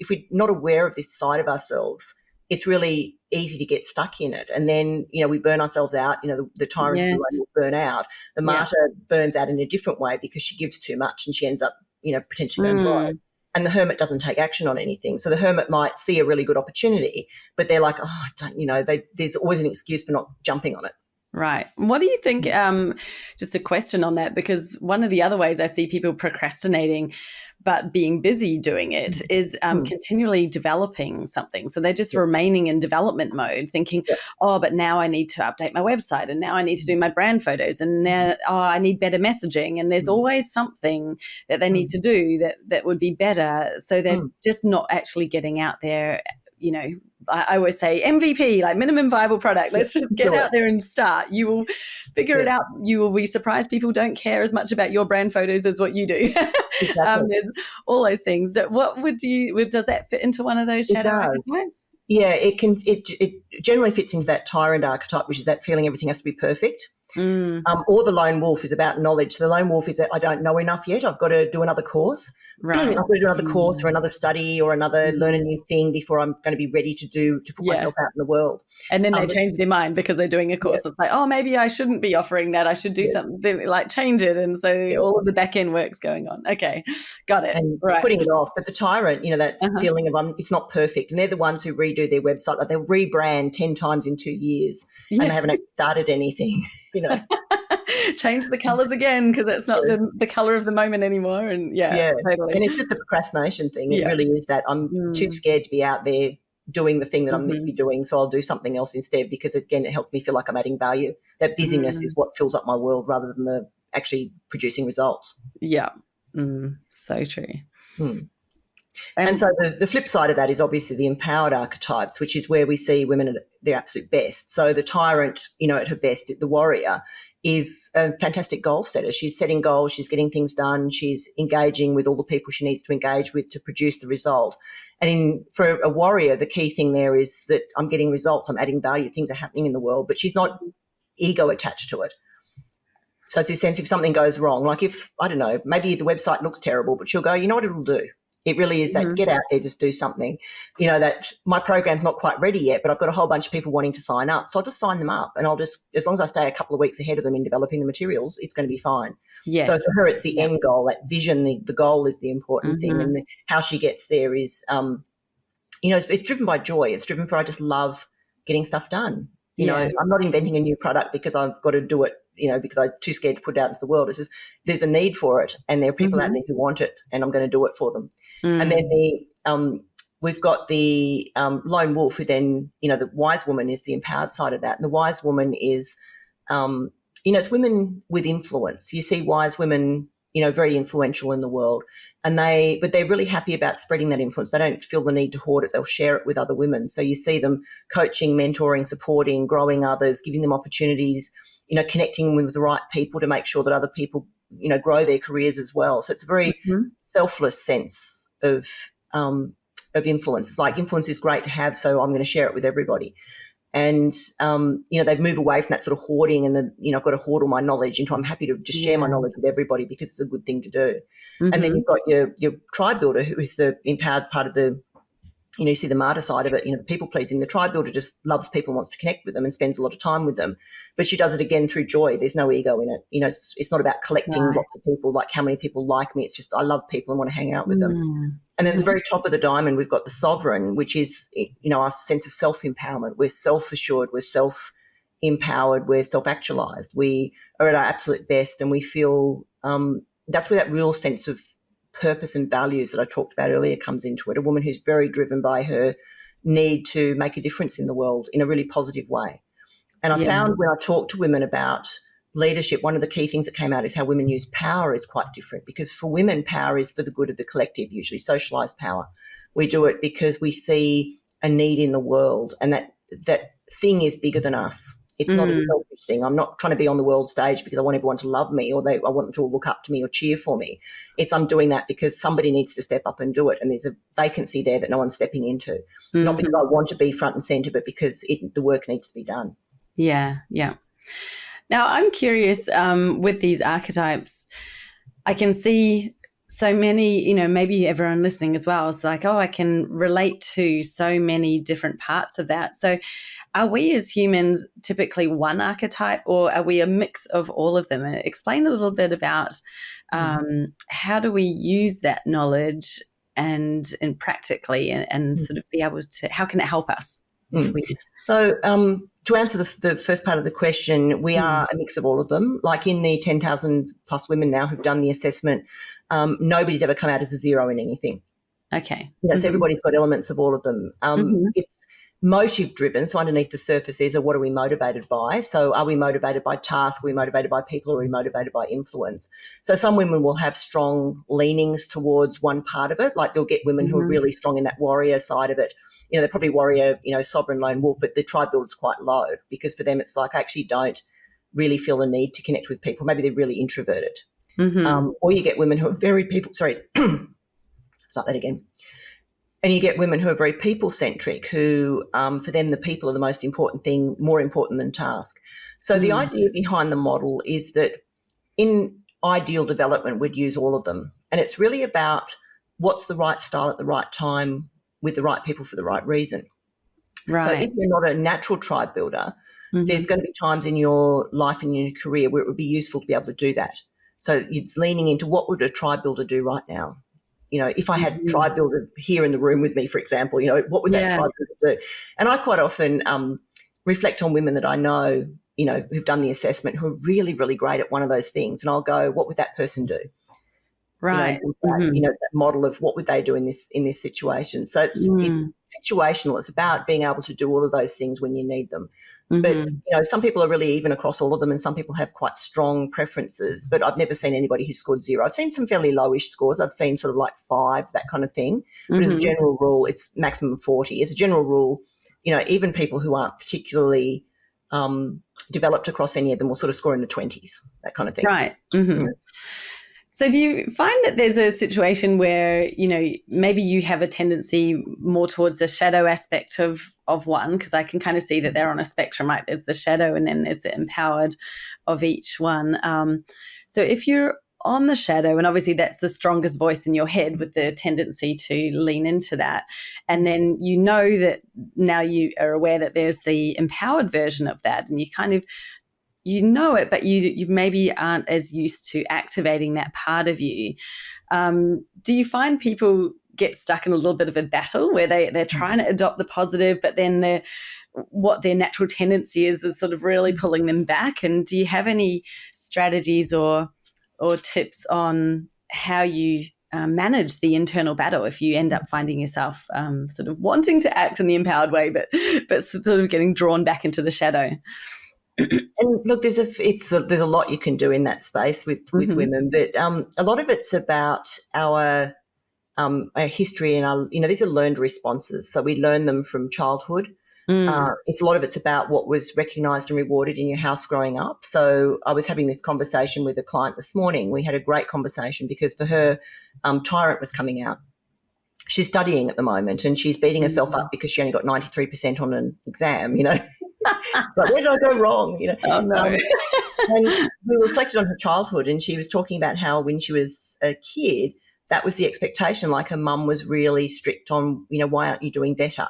if we're not aware of this side of ourselves, it's really easy to get stuck in it. And then, we burn ourselves out. The tyrant will burn out. The martyr burns out in a different way because she gives too much and she ends up, potentially going blind. And the hermit doesn't take action on anything. So the hermit might see a really good opportunity, but they're like, there's always an excuse for not jumping on it. Right. What do you think, just a question on that, because one of the other ways I see people procrastinating but being busy doing it is continually developing something. So they're just remaining in development mode, thinking, but now I need to update my website, and now I need to do my brand photos, and now I need better messaging. And there's always something that they need to do that would be better. So they're just not actually getting out there. I always say MVP, like minimum viable product. Let's just get out there and start. You will figure it out. You will be surprised people don't care as much about your brand photos as what you do. Exactly. There's all those things. What does that fit into one of those shadow archetypes? Yeah, it can. It generally fits into that tyrant archetype, which is that feeling everything has to be perfect. Or the lone wolf is about knowledge. The lone wolf is that I don't know enough yet. I've got to do another course. Right. I've got to do another course or another study or learn a new thing before I'm going to be ready to put myself out in the world. And then they change their mind because they're doing a course. It's like, maybe I shouldn't be offering that. I should do something like change it. And so all of the back end work's going on. Okay, got it. And putting it off. But the tyrant, that feeling of it's not perfect. And they're the ones who redo their website. Like they'll rebrand 10 times in 2 years and they haven't started anything, Change the colours again because it's not the colour of the moment anymore. And totally. And it's just a procrastination thing. It really is that I'm too scared to be out there doing the thing that I'm meant to be doing, so I'll do something else instead because, again, it helps me feel like I'm adding value. That busyness is what fills up my world rather than the actually producing results. Yeah. So true. And so the flip side of that is obviously the empowered archetypes, which is where we see women at their absolute best. So the tyrant, at her best, the warrior, is a fantastic goal setter. She's setting goals, she's getting things done, she's engaging with all the people she needs to engage with to produce the result. And for a warrior, the key thing there is that I'm getting results, I'm adding value, things are happening in the world, but she's not ego attached to it. So it's this sense if something goes wrong, like if, I don't know, maybe the website looks terrible, but she'll go, you know what it'll do? It really is that get out there, just do something. That my program's not quite ready yet, but I've got a whole bunch of people wanting to sign up. So I'll just sign them up and as long as I stay a couple of weeks ahead of them in developing the materials, it's going to be fine. Yes. So for her, it's the end goal, that vision, the goal is the important thing. And how she gets there is, it's driven by joy. It's driven for, I just love getting stuff done. I'm not inventing a new product because I've got to do it, because I'm too scared to put it out into the world. It's just, there's a need for it and there are people out there who want it and I'm going to do it for them. And then we've got the lone wolf, who then, the wise woman is the empowered side of that. And the wise woman is, it's women with influence. You see wise women, very influential in the world, but they're really happy about spreading that influence. They don't feel the need to hoard it. They'll share it with other women. So you see them coaching, mentoring, supporting, growing others, giving them opportunities, connecting with the right people to make sure that other people, grow their careers as well. So it's a very selfless sense of influence. It's like, influence is great to have, so I'm going to share it with everybody. And, they've moved away from that sort of hoarding and I've got to hoard all my knowledge into, I'm happy to just share my knowledge with everybody because it's a good thing to do. And then you've got your tribe builder, who is the empowered part of the, you see the martyr side of it, the people pleasing. The tribe builder just loves people and wants to connect with them and spends a lot of time with them. But she does it again through joy. There's no ego in it. It's not about collecting lots of people, like how many people like me. It's just, I love people and want to hang out with them. And then at the very top of the diamond, we've got the sovereign, which is, our sense of self-empowerment. We're self-assured, we're self-empowered, we're self-actualized. We are at our absolute best, and we feel that's where that real sense of purpose and values that I talked about earlier comes into it. A woman who's very driven by her need to make a difference in the world in a really positive way. And I found when I talked to women about leadership, one of the key things that came out is how women use power is quite different, because for women, power is for the good of the collective, usually socialized power. We do it because we see a need in the world, and that thing is bigger than us. It's not a selfish thing. I'm not trying to be on the world stage because I want everyone to love me, or I want them to all look up to me or cheer for me. I'm doing that because somebody needs to step up and do it, and there's a vacancy there that no one's stepping into. Not because I want to be front and centre, but because the work needs to be done. Yeah, yeah. Now, I'm curious, with these archetypes, I can see so many, maybe everyone listening as well is like, oh, I can relate to so many different parts of that. So are we as humans typically one archetype, or are we a mix of all of them? And explain a little bit about how do we use that knowledge and practically and sort of be able to, how can it help us? So to answer the first part of the question, we are a mix of all of them. Like in the 10,000 plus women now who've done the assessment, nobody's ever come out as a zero in anything. Okay. So everybody's got elements of all of them. It's motive driven. So underneath the surface is what are we motivated by? So are we motivated by task? Are we motivated by people? Or are we motivated by influence? So some women will have strong leanings towards one part of it. Like they'll get women who are really strong in that warrior side of it. They're probably warrior, sovereign lone wolf, but the tribe build is quite low, because for them it's like, I actually don't really feel the need to connect with people. Maybe they're really introverted. Or you get women who are very start that again. And you get women who are very people-centric, who for them the people are the most important thing, more important than task. So the idea behind the model is that in ideal development we'd use all of them. And it's really about what's the right style at the right time with the right people for the right reason. Right. So if you're not a natural tribe builder, there's going to be times in your life and in your career where it would be useful to be able to do that. So it's leaning into what would a tribe builder do right now? If I had tribe builder here in the room with me, for example, what would that tribe builder do? And I quite often reflect on women that I know, who've done the assessment, who are really, really great at one of those things. And I'll go, what would that person do? Right. That model of what would they do in this situation. So it's situational. It's about being able to do all of those things when you need them. But, some people are really even across all of them, and some people have quite strong preferences. But I've never seen anybody who scored 0. I've seen some fairly lowish scores. I've seen sort of like 5, that kind of thing. But as a general rule, it's maximum 40. As a general rule, even people who aren't particularly developed across any of them will sort of score in the 20s, that kind of thing. Right. So do you find that there's a situation where, maybe you have a tendency more towards the shadow aspect of one, because I can kind of see that they're on a spectrum, right? There's the shadow and then there's the empowered of each one. So if you're on the shadow, and obviously that's the strongest voice in your head with the tendency to lean into that, and then that now you are aware that there's the empowered version of that, and you kind of it, but you maybe aren't as used to activating that part of you. Do you find people get stuck in a little bit of a battle where they're trying to adopt the positive, but then what their natural tendency is sort of really pulling them back? And do you have any strategies or tips on how you manage the internal battle if you end up finding yourself sort of wanting to act in the empowered way, but sort of getting drawn back into the shadow. And look, there's a lot you can do in that space with women, but a lot of it's about our history and these are learned responses. So we learn them from childhood. It's a lot of it's about what was recognised and rewarded in your house growing up. So I was having this conversation with a client this morning. We had a great conversation because for her, Tyrant was coming out. She's studying at the moment and she's beating herself up because she only got 93% on an exam, It's like, where did I go wrong? Oh, no. And we reflected on her childhood and she was talking about how when she was a kid, that was the expectation. Like her mum was really strict on, why aren't you doing better?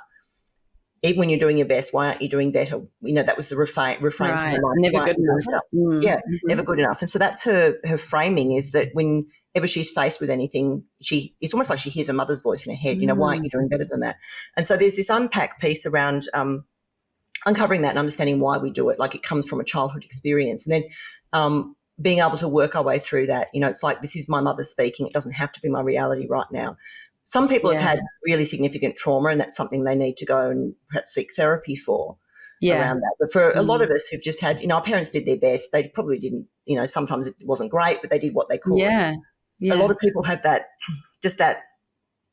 Even when you're doing your best, why aren't you doing better? That was the refrain right. from her life. Never good enough. Yeah, never good enough. And so that's her framing, is that whenever she's faced with anything, it's almost like she hears her mother's voice in her head, why aren't you doing better than that? And so there's this unpack piece around uncovering that and understanding why we do it. Like it comes from a childhood experience. And then being able to work our way through that. It's like, this is my mother speaking. It doesn't have to be my reality right now. Some people have had really significant trauma and that's something they need to go and perhaps seek therapy for around that. But for a lot of us who've just had, our parents did their best. They probably didn't, sometimes it wasn't great, but they did what they could. Yeah. A lot of people have that, just that,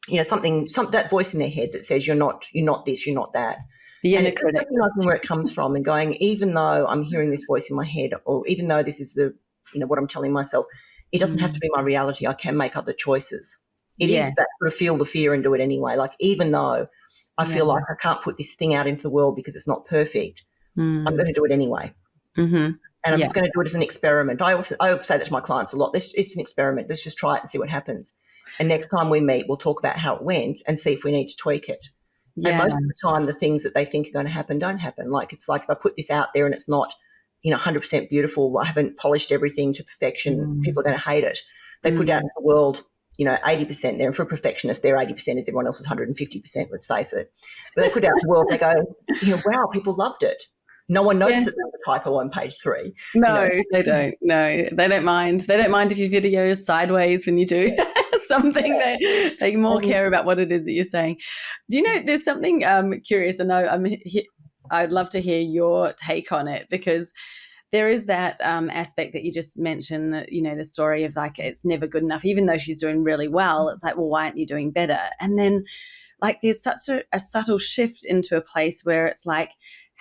that voice in their head that says you're not this, you're not that. And it's recognizing where it comes from and going, even though I'm hearing this voice in my head, or even though this is what I'm telling myself, it doesn't have to be my reality. I can make other choices. It is that sort of feel the fear and do it anyway. Like even though I feel like I can't put this thing out into the world because it's not perfect, I'm going to do it anyway. And I'm just going to do it as an experiment. I say that to my clients a lot. It's an experiment. Let's just try it and see what happens. And next time we meet, we'll talk about how it went and see if we need to tweak it. Yeah. And most of the time, the things that they think are going to happen don't happen. Like it's like if I put this out there and it's not, 100% beautiful, I haven't polished everything to perfection, people are going to hate it. They put it out into the world, 80% there. And for a perfectionist, their 80% is everyone else's 150%, let's face it. But they put it out in the world, they go, wow, people loved it. No one noticed that there was a typo on page 3. No, they don't. No, they don't mind. They don't mind if your video is sideways when you do something. They more care about what it is that you're saying. Do you know, there's something curious, and I'd love to hear your take on it, because there is that aspect that you just mentioned, the story of like, it's never good enough, even though she's doing really well. It's like, well, why aren't you doing better? And then like there's such a subtle shift into a place where it's like,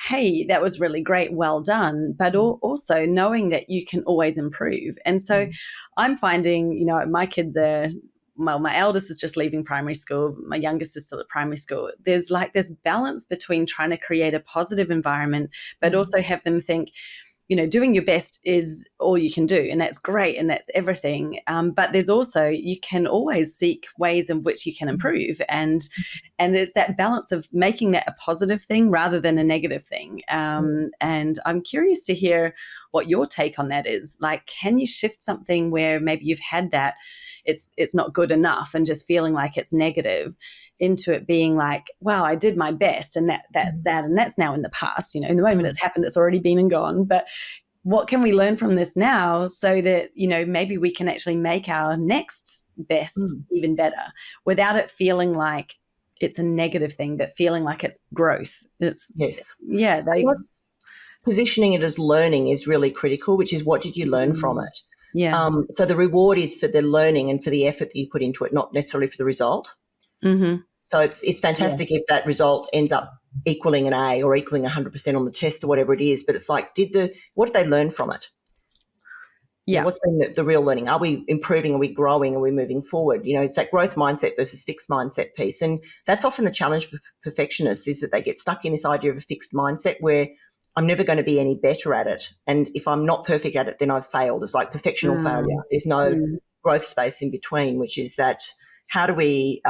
hey, that was really great, well done, but also knowing that you can always improve. And so I'm finding, my kids are, well, my eldest is just leaving primary school, my youngest is still at primary school. There's like this balance between trying to create a positive environment, but also have them think, doing your best is all you can do, and that's great, and that's everything. But there's also, you can always seek ways in which you can improve, and it's that balance of making that a positive thing rather than a negative thing. And I'm curious to hear what your take on that is. Like, can you shift something where maybe you've had that it's not good enough and just feeling like it's negative, into it being like, wow, I did my best, and that's that, and that's now in the past. In the moment it's happened, it's already been and gone. But what can we learn from this now so that, maybe we can actually make our next best even better without it feeling like it's a negative thing, but feeling like it's growth. Positioning it as learning is really critical, which is, what did you learn from it? Yeah. So the reward is for the learning and for the effort that you put into it, not necessarily for the result. So it's fantastic if that result ends up equaling an A or equaling 100% on the test or whatever it is. But it's like, what did they learn from it? Yeah. What's been the real learning? Are we improving? Are we growing? Are we moving forward? It's that growth mindset versus fixed mindset piece. And that's often the challenge for perfectionists, is that they get stuck in this idea of a fixed mindset where I'm never going to be any better at it. And if I'm not perfect at it, then I've failed. It's like perfection or failure. There's no growth space in between, which is that, how do we,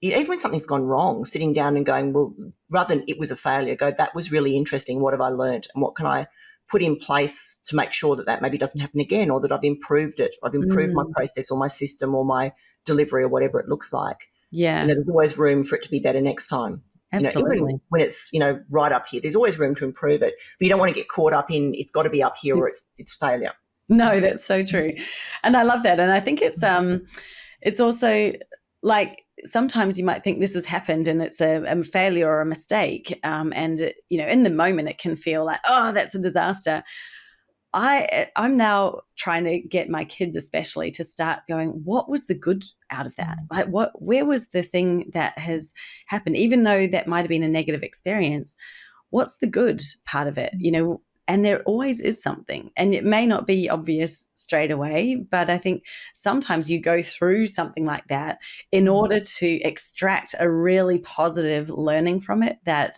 even when something's gone wrong, sitting down and going, well, rather than it was a failure, go, that was really interesting. What have I learned? And what can I put in place to make sure that maybe doesn't happen again, or that I've improved it. I've improved my process or my system or my delivery or whatever it looks like. Yeah. There's always room for it to be better next time. Absolutely. Even when it's, right up here, there's always room to improve it. But you don't want to get caught up in it's got to be up here or it's failure. No, that's so true. And I love that. And I think it's it's also like sometimes you might think this has happened and it's a failure or a mistake. And, in the moment it can feel like, oh, that's a disaster. I'm now trying to get my kids especially to start going, what was the good out of that? Like where was the thing that has happened? Even though that might have been a negative experience, what's the good part of it? And there always is something, and it may not be obvious straight away, but I think sometimes you go through something like that in order to extract a really positive learning from it that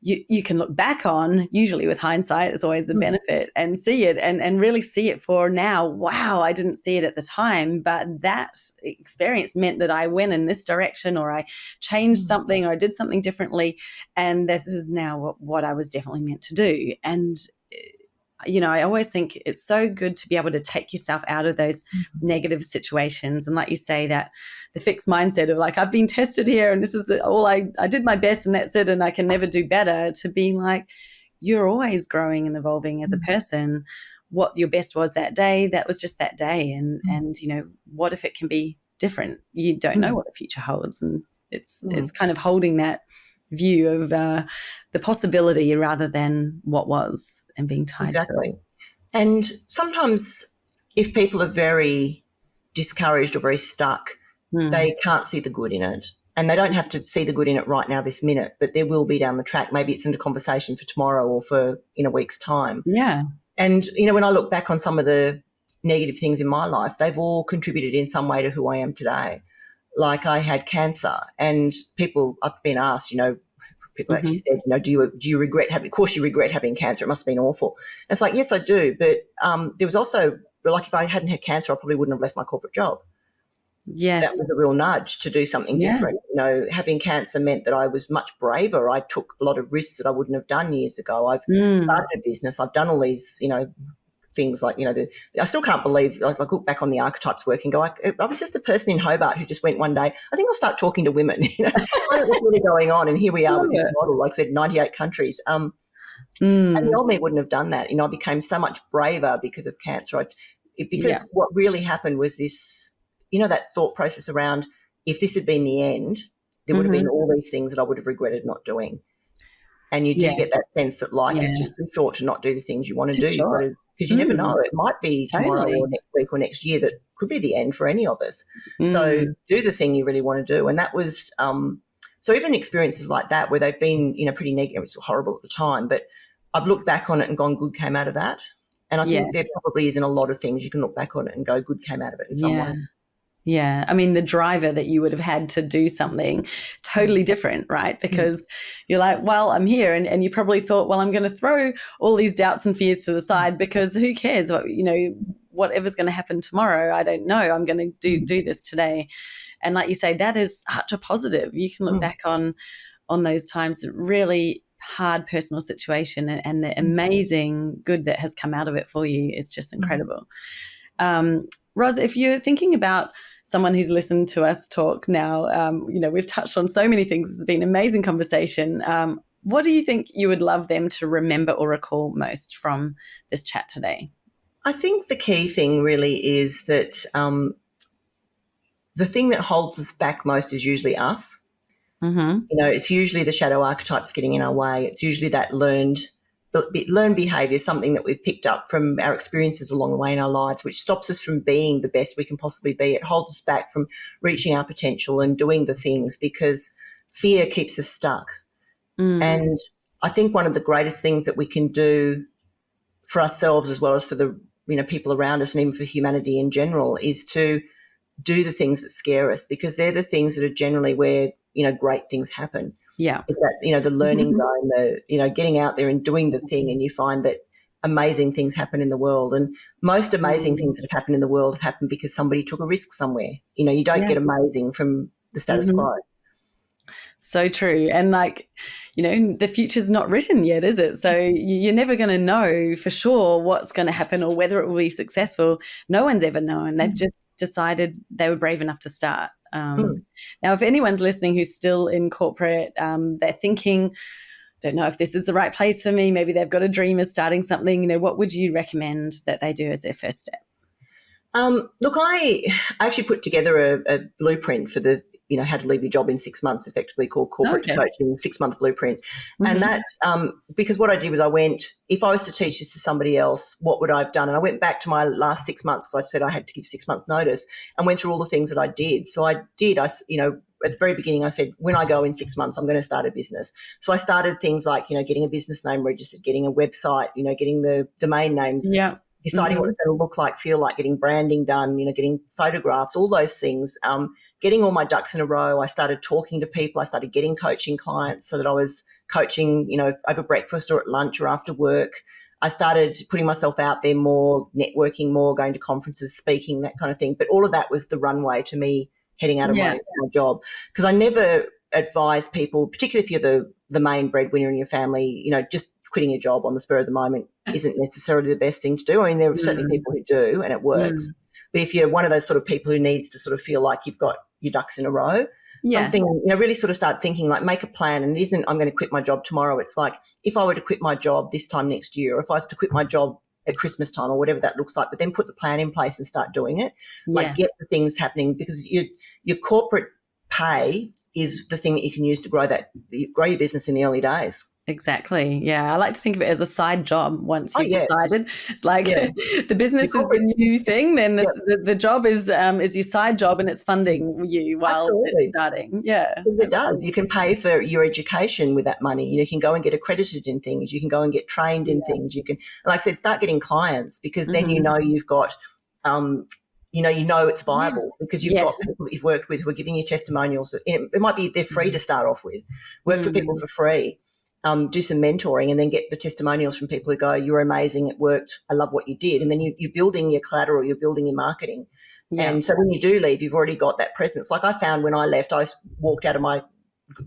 you can look back on. Usually with hindsight, it's always a benefit, and see it and really see it for now. Wow, I didn't see it at the time, but that experience meant that I went in this direction, or I changed something, or I did something differently. And this is now what I was definitely meant to do. And I always think it's so good to be able to take yourself out of those negative situations. And like you say, that the fixed mindset of like, I've been tested here and this is all I did my best and that's it and I can never do better, to being like, you're always growing and evolving as a person. What your best was that day, that was just that day. And what if it can be different? You don't know what the future holds. And it's kind of holding that view of the possibility rather than what was, and being tied to it. And sometimes if people are very discouraged or very stuck, they can't see the good in it. And they don't have to see the good in it right now, this minute, but there will be down the track. Maybe it's in a conversation for tomorrow or for in a week's time. Yeah. And, when I look back on some of the negative things in my life, they've all contributed in some way to who I am today. Like I had cancer, and I've been asked, people actually said, do you regret having, of course you regret having cancer. It must have been awful. And it's like, yes, I do. But there was also, like, if I hadn't had cancer, I probably wouldn't have left my corporate job. Yes. That was a real nudge to do something different. Having cancer meant that I was much braver. I took a lot of risks that I wouldn't have done years ago. I've started a business. I've done all these, things like, I still can't believe, I look back on the Archetypes work and go, I was just a person in Hobart who just went one day, I think I'll start talking to women, what's really going on. And here we are with this model, like I said, 98 countries. And the old me wouldn't have done that. I became so much braver because of cancer. What really happened was this, that thought process around, if this had been the end, there would have been all these things that I would have regretted not doing. And you do get that sense that life is just too short to not do the things you want to do. Because you never know. It might be tomorrow or next week or next year that could be the end for any of us. So do the thing you really want to do. And that was so even experiences like that where they've been, pretty negative, it was horrible at the time, but I've looked back on it and gone, good came out of that. And I think there probably isn't a lot of things you can look back on it and go, good came out of it in some way. Yeah. I mean, the driver that you would have had to do something totally different, right? Because you're like, well, I'm here. And you probably thought, well, I'm going to throw all these doubts and fears to the side because who cares what, whatever's going to happen tomorrow. I don't know. I'm going to do this today. And like you say, that is such a positive. You can look back on those times, really hard personal situation and the amazing good that has come out of it for you. It's just incredible. Ros, if you're thinking about someone who's listened to us talk now, we've touched on so many things. It's been an amazing conversation. What do you think you would love them to remember or recall most from this chat today? I think the key thing really is that the thing that holds us back most is usually us. It's usually the shadow archetypes getting in our way. It's usually that learned behaviour, something that we've picked up from our experiences along the way in our lives, which stops us from being the best we can possibly be. It holds us back from reaching our potential and doing the things because fear keeps us stuck. And I think one of the greatest things that we can do for ourselves as well as for the people around us and even for humanity in general is to do the things that scare us, because they're the things that are generally where great things happen. Yeah. It's that, the learning zone, the, getting out there and doing the thing, and you find that amazing things happen in the world. And most amazing things that have happened in the world have happened because somebody took a risk somewhere. You don't get amazing from the status quo. So true. And the future's not written yet, is it? So you're never going to know for sure what's going to happen or whether it will be successful. No one's ever known. They've just decided they were brave enough to start. Now, if anyone's listening who's still in corporate, they're thinking, don't know if this is the right place for me. Maybe they've got a dream of starting something. What would you recommend that they do as their first step? Look, I actually put together a blueprint for the, how to leave your job in 6 months, effectively called Corporate to Coaching 6-month Blueprint. And that, because what I did was I went, if I was to teach this to somebody else, what would I have done? And I went back to my last 6 months because I said I had to give 6 months notice and went through all the things that I did. So at the very beginning, I said, when I go in 6 months, I'm going to start a business. So I started things like, getting a business name registered, getting a website, getting the domain names. Yeah. Deciding what it's going to look like, feel like, getting branding done, getting photographs, all those things, getting all my ducks in a row. I started talking to people. I started getting coaching clients so that I was coaching, over breakfast or at lunch or after work. I started putting myself out there more, networking more, going to conferences, speaking, that kind of thing. But all of that was the runway to me heading out of my job, because I never advise people, particularly if you're the main breadwinner in your family, just quitting your job on the spur of the moment isn't necessarily the best thing to do. I mean, there are certainly people who do and it works. But if you're one of those sort of people who needs to sort of feel like you've got your ducks in a row, something, really sort of start thinking, like, make a plan. And it isn't, I'm going to quit my job tomorrow. It's like, if I were to quit my job this time next year, or if I was to quit my job at Christmas time or whatever that looks like, but then put the plan in place and start doing it, like get the things happening, because your corporate pay is the thing that you can use to grow your business in the early days. Exactly. Yeah. I like to think of it as a side job once you've decided. It's like the business is the new thing, then the job is your side job, and it's funding you while it's starting. Yeah. Because it does. You can pay for your education with that money. You can go and get accredited in things. You can go and get trained in things. You can, like I said, start getting clients, because then you've got it's viable, because you've got people that you've worked with who are giving you testimonials. It might be they're free to start off with. Work for people for free. Do some mentoring, and then get the testimonials from people who go, you're amazing, it worked, I love what you did. And then you're building your collateral, you're building your marketing. Yeah. And so when you do leave, you've already got that presence. Like I found when I left, I walked out of my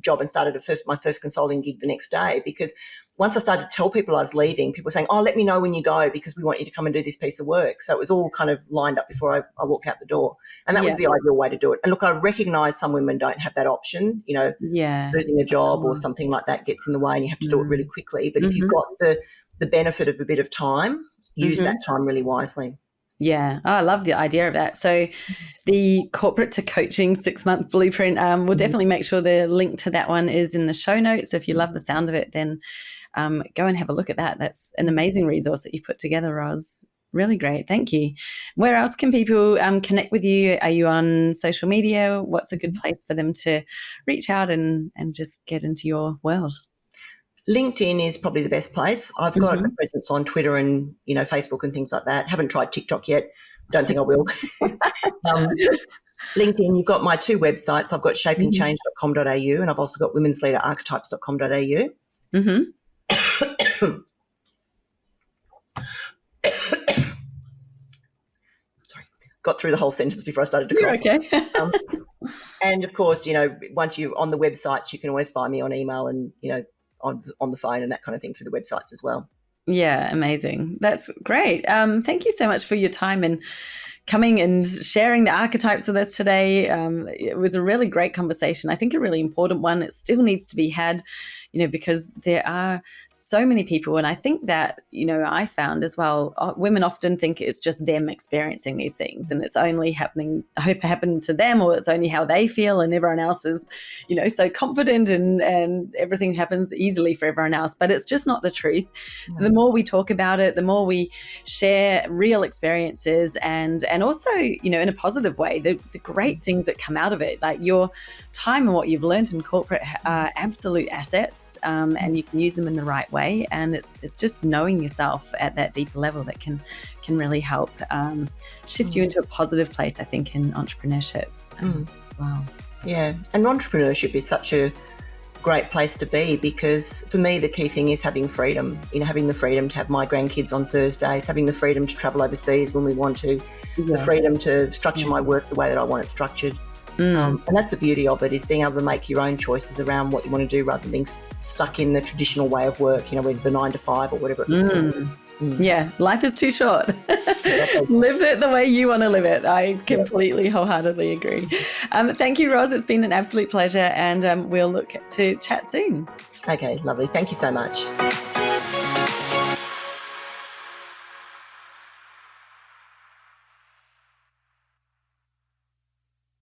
job and started my first consulting gig the next day, because once I started to tell people I was leaving, people were saying, let me know when you go, because we want you to come and do this piece of work. So it was all kind of lined up before I walked out the door. And that was the ideal way to do it. And look, I recognise some women don't have that option, losing a job or something like that gets in the way and you have to do it really quickly. But if you've got the benefit of a bit of time, use that time really wisely. Yeah. Oh, I love the idea of that. So the Corporate to Coaching 6-month Blueprint, we'll definitely make sure the link to that one is in the show notes. So if you love the sound of it, then go and have a look at that. That's an amazing resource that you've put together, Ros. Really great. Thank you. Where else can people connect with you? Are you on social media? What's a good place for them to reach out and just get into your world? LinkedIn is probably the best place. I've got a presence on Twitter and, Facebook and things like that. Haven't tried TikTok yet. Don't think I will. LinkedIn, you've got my 2 websites. I've got shapingchange.com.au and I've also got womensleaderarchetypes.com.au. Sorry, got through the whole sentence before I started to cough. You're okay. And, of course, once you're on the websites, you can always find me on email and, on the phone and that kind of thing through the websites as well. Yeah, amazing. That's great. Thank you so much for your time and coming and sharing the archetypes with us today. It was a really great conversation. I think a really important one. It still needs to be had, because there are so many people. And I think that, I found as well, women often think it's just them experiencing these things and it's only happening to them, or it's only how they feel, and everyone else is, so confident and everything happens easily for everyone else. But it's just not the truth. So the more we talk about it, the more we share real experiences and also, in a positive way, the great things that come out of it, like your time and what you've learned in corporate are absolute assets, and you can use them in the right way. And it's just knowing yourself at that deeper level that can really help shift you into a positive place, I think, in entrepreneurship as well. Yeah, and entrepreneurship is such a great place to be, because for me the key thing is having freedom, having the freedom to have my grandkids on Thursdays, having the freedom to travel overseas when we want to, the freedom to structure my work the way that I want it structured. And that's the beauty of it, is being able to make your own choices around what you want to do rather than being stuck in the traditional way of work, with the 9 to 5 or whatever it is. Yeah, life is too short. Live it the way you want to live it. I completely wholeheartedly agree. Thank you, Ros. It's been an absolute pleasure, and we'll look to chat soon. Okay, lovely. Thank you so much.